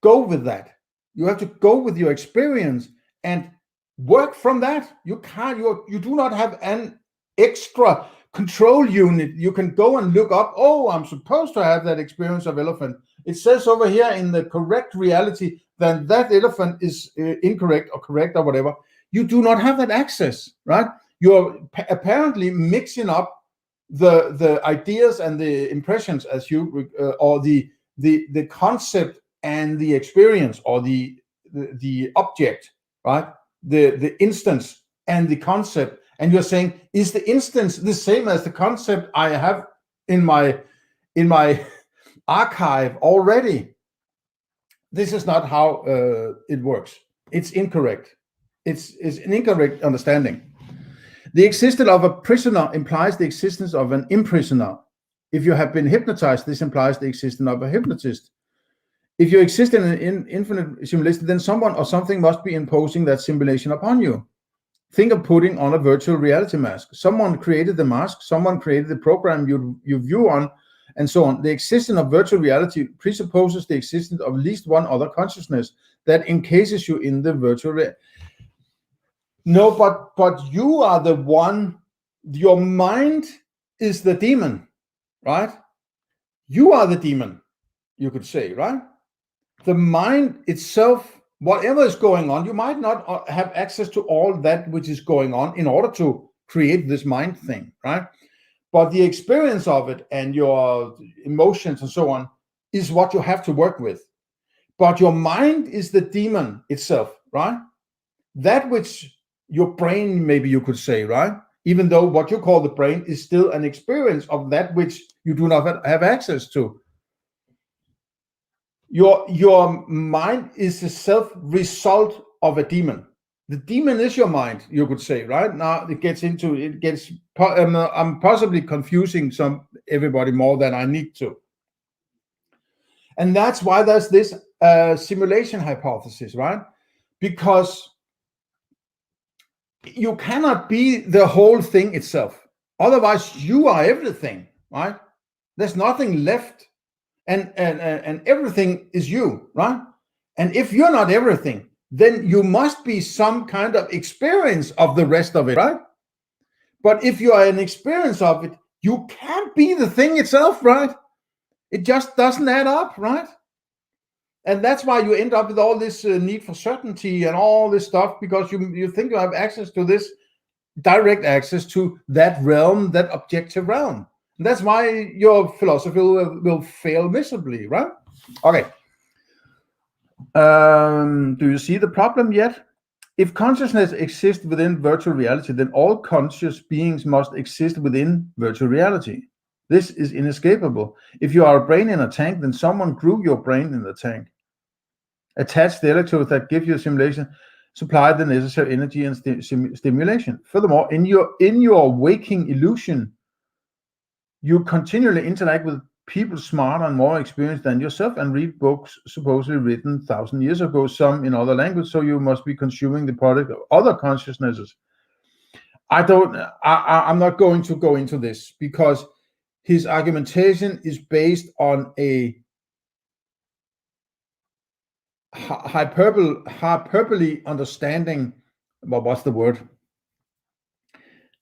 go with that. You have to go with your experience and work from that. You do not have an extra control unit. You can go and look up, oh, I'm supposed to have that experience of elephant. It says over here in the correct reality that that elephant is incorrect or correct or whatever. You do not have that access, right? You're apparently mixing up the ideas and the impressions as you or the concept and the experience, or the object, right? The instance and the concept. And you're saying, is the instance the same as the concept I have in my archive already? This is not how it works. It's incorrect. It's an incorrect understanding. The existence of a prisoner implies the existence of an imprisoner. If you have been hypnotized, this implies the existence of a hypnotist. If you exist in an infinite simulation, then someone or something must be imposing that simulation upon you. Think of putting on a virtual reality mask. Someone created the mask, someone created the program you view on, and so on. The existence of virtual reality presupposes the existence of at least one other consciousness that encases you in the virtual reality. No, but you are the one. Your mind is the demon, right? You are the demon, you could say, right? The mind itself, whatever is going on, you might not have access to all that which is going on in order to create this mind thing, right? But the experience of it and your emotions and so on is what you have to work with. But your mind is the demon itself, right? That which your brain, maybe you could say, right? Even though what you call the brain is still an experience of that which you do not have access to. Your mind is the self-result of a demon. The demon is your mind, you could say, right? Now I'm possibly confusing everybody more than I need to. And that's why there's this simulation hypothesis, right? Because you cannot be the whole thing itself. Otherwise, you are everything, right? There's nothing left. And everything is you, right? And if you're not everything, then you must be some kind of experience of the rest of it, right? But if you are an experience of it, you can't be the thing itself, right? It just doesn't add up, right? And that's why you end up with all this need for certainty and all this stuff, because you think you have access to this, direct access to that realm, that objective realm. And that's why your philosophy will fail miserably, right? Okay. Do you see the problem yet? If consciousness exists within virtual reality, then all conscious beings must exist within virtual reality. This is inescapable. If you are a brain in a tank, then someone grew your brain in the tank. Attach the electrodes that give you simulation, supply the necessary energy and stimulation. Furthermore, in your waking illusion, you continually interact with people smarter and more experienced than yourself and read books supposedly written 1,000 years ago, some in other language, so you must be consuming the product of other consciousnesses. I'm not going to go into this, because his argumentation is based on a hyperbole understanding. Well, what's the word?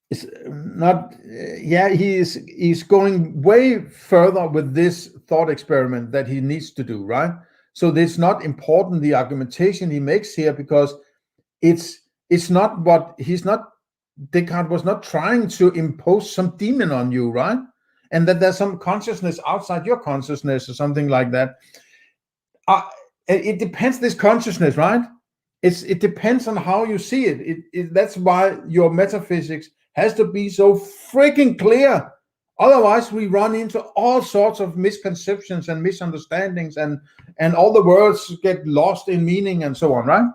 It's not. He's going way further with this thought experiment that he needs to do, right? So it's not important, the argumentation he makes here, because it's not what Descartes was not trying to impose some demon on you, right? And that there's some consciousness outside your consciousness or something like that. It depends, this consciousness, right? It depends on how you see it. That's why your metaphysics has to be so freaking clear. Otherwise, we run into all sorts of misconceptions and misunderstandings, and all the words get lost in meaning and so on, right?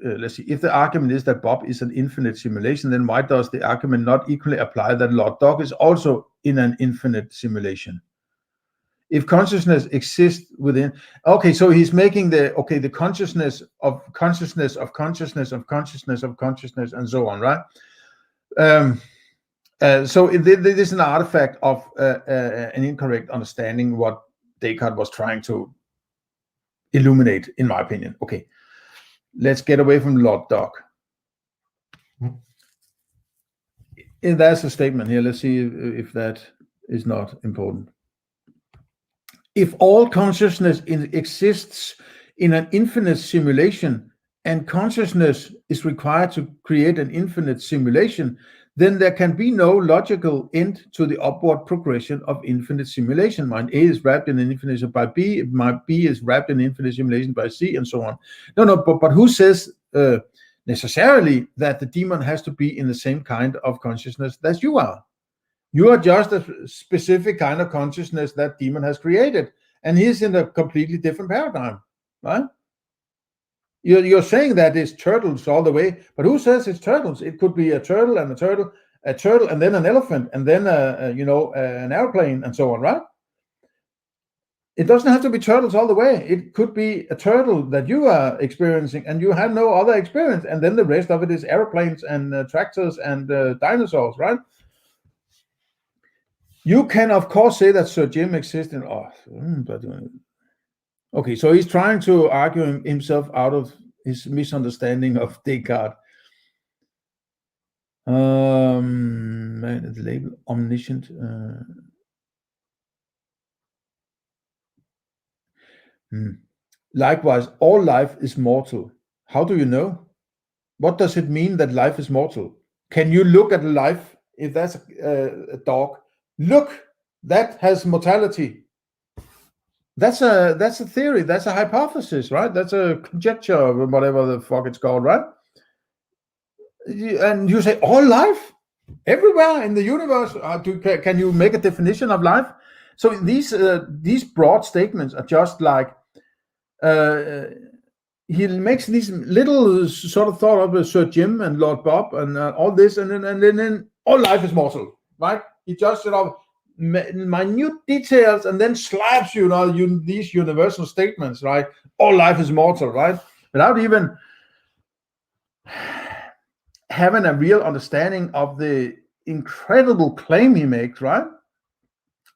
Let's see. If the argument is that Bob is an infinite simulation, then why does the argument not equally apply that Lord Dog is also in an infinite simulation? If consciousness exists within, okay, so he's making the consciousness of consciousness of consciousness of consciousness of consciousness and so on, right? So this is an artifact of an incorrect understanding what Descartes was trying to illuminate, in my opinion. Okay, let's get away from Lord Dog. There's a statement here. Let's see if that is not important. If all consciousness exists in an infinite simulation, and consciousness is required to create an infinite simulation, then there can be no logical end to the upward progression of infinite simulation. Mind A is wrapped in an infinite simulation by B, mind B is wrapped in infinite simulation by C, and so on. But who says necessarily that the demon has to be in the same kind of consciousness that you are? You are just a specific kind of consciousness that demon has created, and he's in a completely different paradigm, right? You're saying that it's turtles all the way, but who says it's turtles? It could be a turtle and a turtle, and then an elephant, and then an airplane, and so on, right? It doesn't have to be turtles all the way. It could be a turtle that you are experiencing, and you have no other experience, and then the rest of it is airplanes and tractors and dinosaurs, right? You can, of course, say that Sir Jim exists in... Okay, so he's trying to argue himself out of his misunderstanding of Descartes. The label omniscient. Likewise, all life is mortal. How do you know? What does it mean that life is mortal? Can you look at life? If that's a dog, look, that has mortality. That's a theory. That's a hypothesis, right? That's a conjecture, or whatever the fuck it's called, right? And you say all life, everywhere in the universe. Can you make a definition of life? So these broad statements are just like he makes these little sort of thought of Sir Jim and Lord Bob and all this, and then all life is mortal, right? He just sort of minute details and then slaps these universal statements, right? All life is mortal, right? Without even having a real understanding of the incredible claim he makes, right?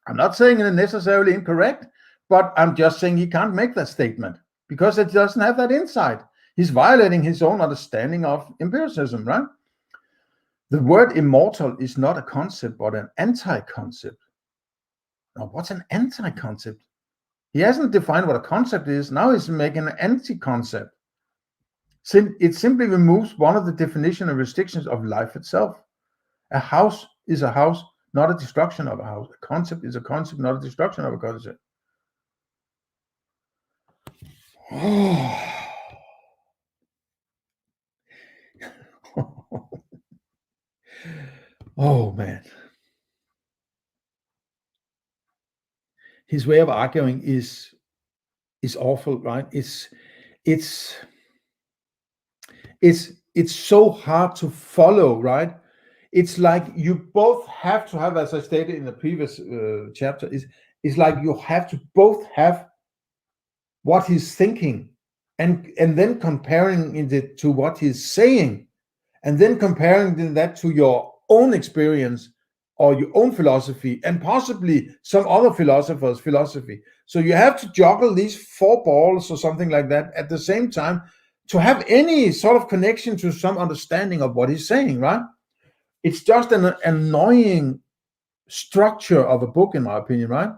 I'm not saying it's necessarily incorrect, but I'm just saying he can't make that statement because it doesn't have that insight. He's violating his own understanding of empiricism, right? The word immortal is not a concept, but an anti-concept. Now, what's an anti-concept? He hasn't defined what a concept is. Now he's making an anti-concept. It simply removes one of the definition and restrictions of life itself. A house is a house, not a destruction of a house. A concept is a concept, not a destruction of a concept. Oh man. His way of arguing is awful, right? It's so hard to follow, right? It's like you both have to have, as I stated in the previous chapter, is like you have to both have what he's thinking and then comparing it to what he's saying, and then comparing that to your own experience or your own philosophy and possibly some other philosopher's philosophy. So you have to juggle these four balls or something like that at the same time to have any sort of connection to some understanding of what he's saying, right? It's just an annoying structure of a book, in my opinion, right?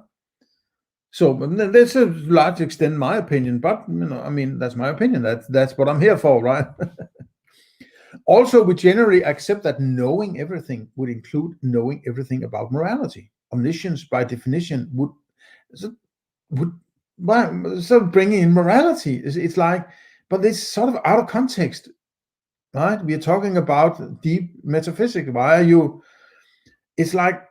So that's a large extent my opinion, but I mean, that's my opinion. That's what I'm here for, right? Also, we generally accept that knowing everything would include knowing everything about morality. Omniscience, by definition, would bring in morality. It's like, but it's sort of out of context, right? We are talking about deep metaphysics. Why are you? It's like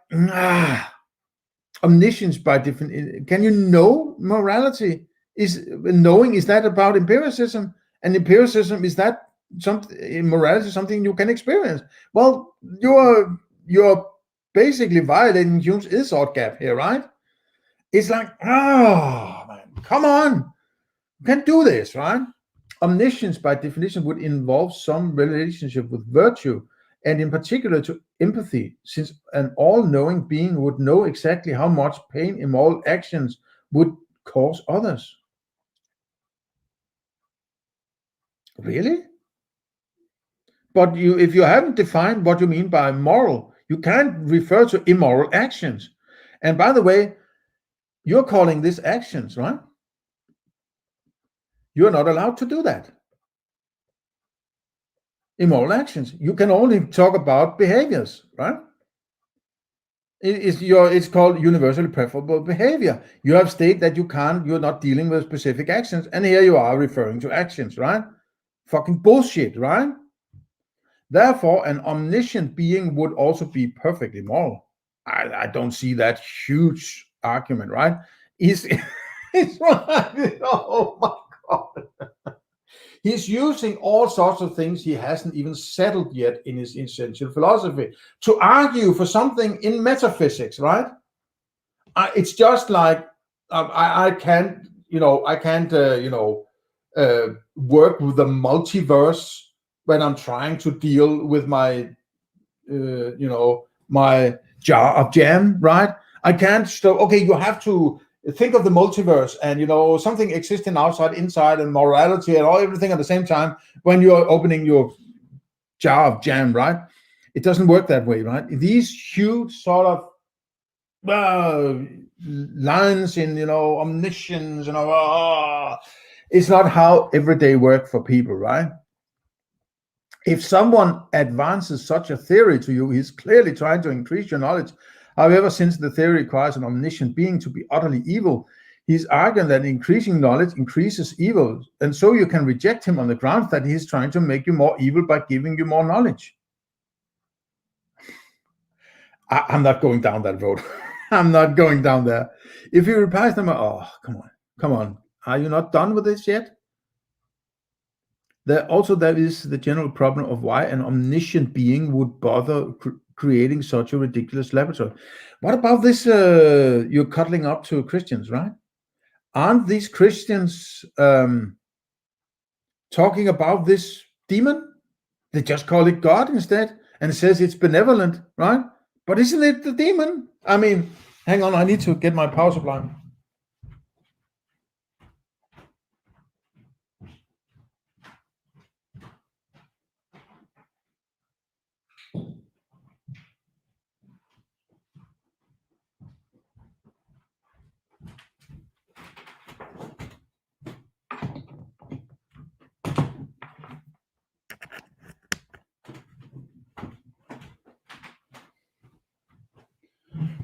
omniscience by definition. Can you know morality? Is that about empiricism? And empiricism, is that morality something you can experience? Well, you're basically violating Hume's is-ought gap here, right? It's like, man, come on, you can't do this, right? Omniscience by definition would involve some relationship with virtue, and in particular to empathy, since an all-knowing being would know exactly how much pain immoral actions would cause others. Really? But if you haven't defined what you mean by moral, you can't refer to immoral actions. And by the way, you're calling this actions, right? You're not allowed to do that. Immoral actions. You can only talk about behaviors, right? It's called universally preferable behavior. You have stated that you're not dealing with specific actions, and here you are referring to actions, right? Fucking bullshit, right? Therefore, an omniscient being would also be perfectly moral. I don't see that huge argument, right? It's oh my God. He's using all sorts of things he hasn't even settled yet in his essential philosophy to argue for something in metaphysics, right? It's just like I can't work with the multiverse when I'm trying to deal with my my jar of jam, right? I can't stop. Okay, you have to think of the multiverse and something existing outside, inside, and morality and everything at the same time when you're opening your jar of jam, right? It doesn't work that way, right? These huge sort of lines in omniscience, it's not how everyday work for people, right? If someone advances such a theory to you, he's clearly trying to increase your knowledge. However, since the theory requires an omniscient being to be utterly evil, He's arguing that increasing knowledge increases evil, and so you can reject him on the grounds that he's trying to make you more evil by giving you more knowledge. I'm not going down that road. I'm not going down there. If you reply to them, oh, come on. Are you not done with this yet? There is the general problem of why an omniscient being would bother creating such a ridiculous laboratory. What about this? You're cuddling up to Christians, right? Aren't these Christians talking about this demon? They just call it God instead and says it's benevolent, right? But isn't it the demon? I mean, hang on, I need to get my power supply.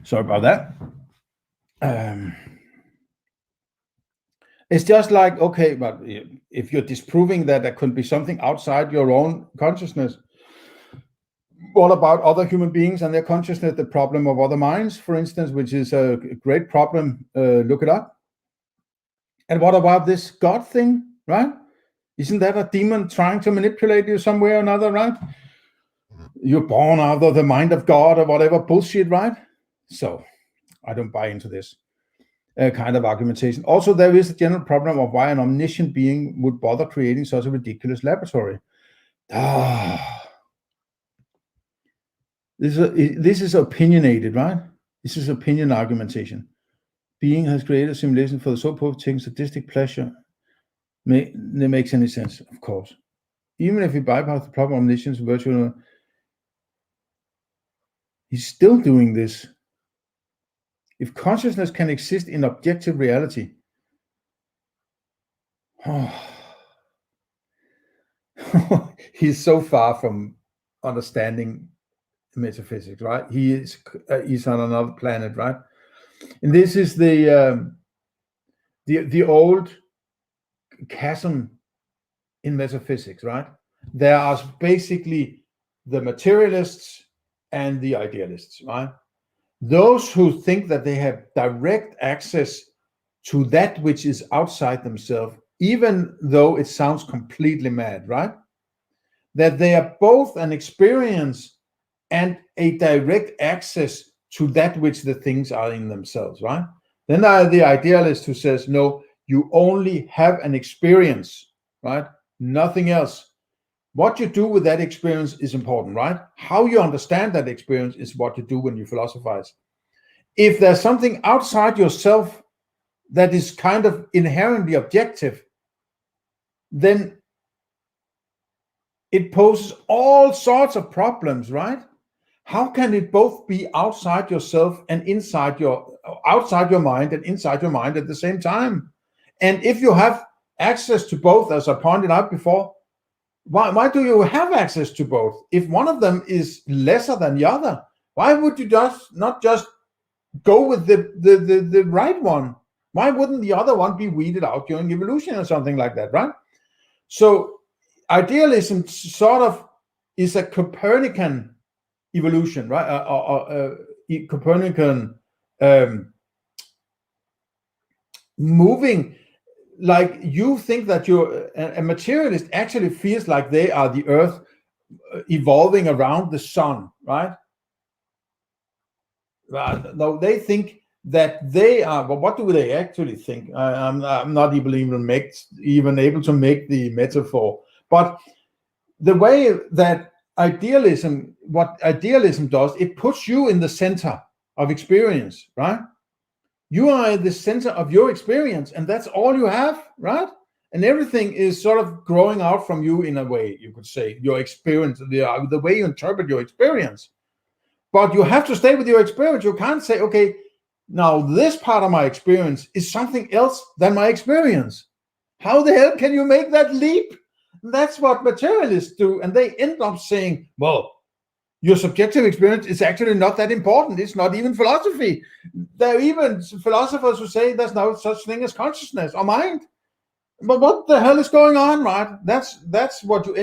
Sorry about that. It's just like, okay, but if you're disproving that there could be something outside your own consciousness, what about other human beings and their consciousness, the problem of other minds, for instance, which is a great problem, look it up. And what about this God thing, right? Isn't that a demon trying to manipulate you some way or another, right? You're born out of the mind of God or whatever bullshit, right? So I don't buy into this kind of argumentation. Also, there is a general problem of why an omniscient being would bother creating such a ridiculous laboratory. This is opinionated, right? This is opinion argumentation. Being has created a simulation for the so-called taking sadistic pleasure. It makes any sense, of course. Even if we bypass the problem of omniscience, virtual, he's still doing this. If consciousness can exist in objective reality, he's so far from understanding metaphysics, right? He's on another planet, right? And this is the old chasm in metaphysics, right? There are basically the materialists and the idealists, right? Those who think that they have direct access to that which is outside themselves, even though it sounds completely mad, right? That they are both an experience and a direct access to that which the things are in themselves, right? Then there are the idealist who says, no, you only have an experience, right? Nothing else. What you do with that experience is important, right? How you understand that experience is what you do when you philosophize. If there's something outside yourself that is kind of inherently objective, then it poses all sorts of problems, right? How can it both be outside yourself and outside your mind and inside your mind at the same time? And if you have access to both, as I pointed out before, why do you have access to both? If one of them is lesser than the other, why would you not just go with the right one? Why wouldn't the other one be weeded out during evolution or something like that, right? So idealism sort of is a Copernican evolution, right? Copernican moving. Like you think that a materialist actually feels like they are the earth evolving around the sun, right? No, they think that they are, but what do they actually think? I'm not even able to make the metaphor. But the way that what idealism does, it puts you in the center of experience, right? You are at the center of your experience, and that's all you have, right? And everything is sort of growing out from you in a way, you could say, your experience, the way you interpret your experience. But you have to stay with your experience. You can't say, okay, now this part of my experience is something else than my experience. How the hell can you make that leap? That's what materialists do. And they end up saying, well, your subjective experience is actually not that important. It's not even philosophy. There are even philosophers who say there's no such thing as consciousness or mind. But what the hell is going on, right? That's what you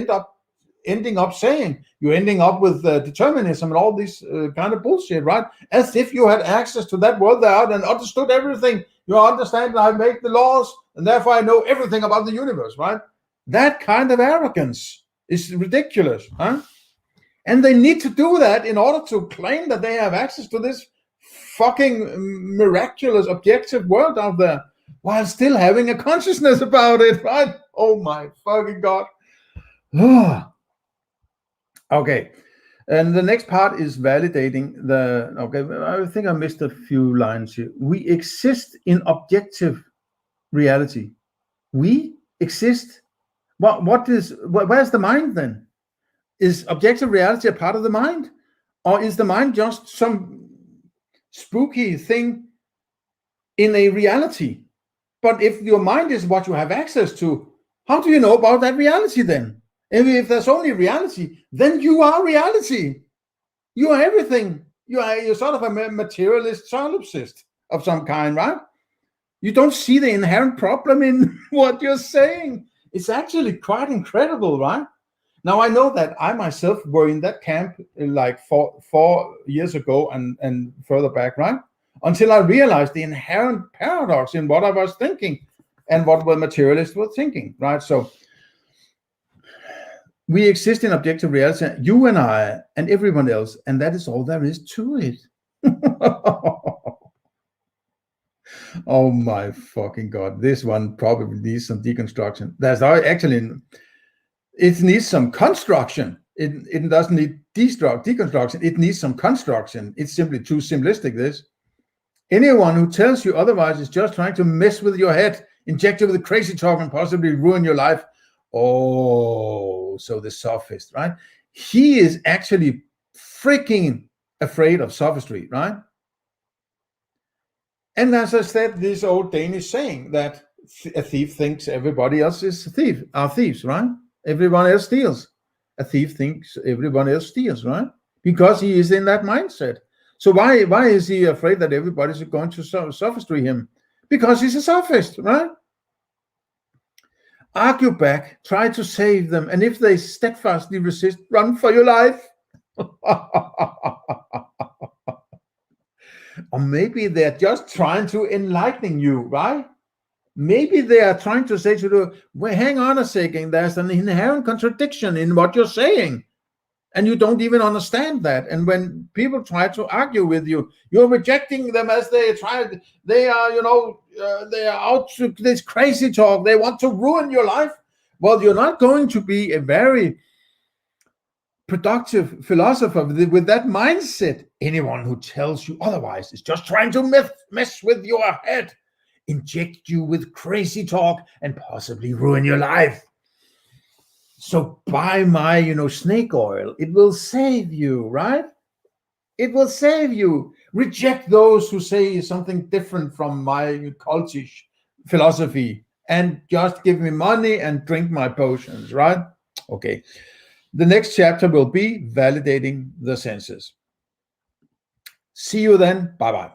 ending up saying. You're ending up with determinism and all this kind of bullshit, right? As if you had access to that world out and understood everything. You understand I make the laws, and therefore I know everything about the universe, right? That kind of arrogance is ridiculous, huh? And they need to do that in order to claim that they have access to this fucking miraculous objective world out there, while still having a consciousness about it, right? Oh my fucking God. Okay. And the next part is validating the, okay, I think I missed a few lines here. We exist in objective reality. We exist? Where's the mind then? Is objective reality a part of the mind? Or is the mind just some spooky thing in a reality? But if your mind is what you have access to, how do you know about that reality then? If there's only reality, then you are reality. You are everything. You're sort of a materialist solipsist of some kind, right? You don't see the inherent problem in what you're saying. It's actually quite incredible, right? Now, I know that I myself were in that camp like four years ago and further back, right? Until I realized the inherent paradox in what I was thinking and what the materialists were thinking, right? So we exist in objective reality, you and I and everyone else, and that is all there is to it. Oh my fucking God. This one probably needs some deconstruction. There's actually, it needs some construction. It doesn't need deconstruction. It needs some construction. It's simply too simplistic, this. Anyone who tells you otherwise is just trying to mess with your head, inject you with crazy talk, and possibly ruin your life. Oh, so the sophist, right? He is actually freaking afraid of sophistry, right? And as I said, this old Danish saying that a thief thinks everybody else is are thieves, right? Everyone else steals. A thief thinks everyone else steals, right? Because he is in that mindset. So why is he afraid that everybody's going to sophistry him? Because he's a sophist, right? Argue back, try to save them, and if they steadfastly resist, run for your life. Or maybe they're just trying to enlighten you, right? Maybe they are trying to say to you, well, hang on a second, there's an inherent contradiction in what you're saying. And you don't even understand that. And when people try to argue with you, you're rejecting them as they are, they are out to this crazy talk. They want to ruin your life. Well, you're not going to be a very productive philosopher with that mindset. Anyone who tells you otherwise is just trying to mess with your head, inject you with crazy talk, and possibly ruin your life. So buy my, snake oil. It will save you, right? It will save you. Reject those who say something different from my cultish philosophy and just give me money and drink my potions, right? Okay. The next chapter will be validating the senses. See you then. Bye-bye.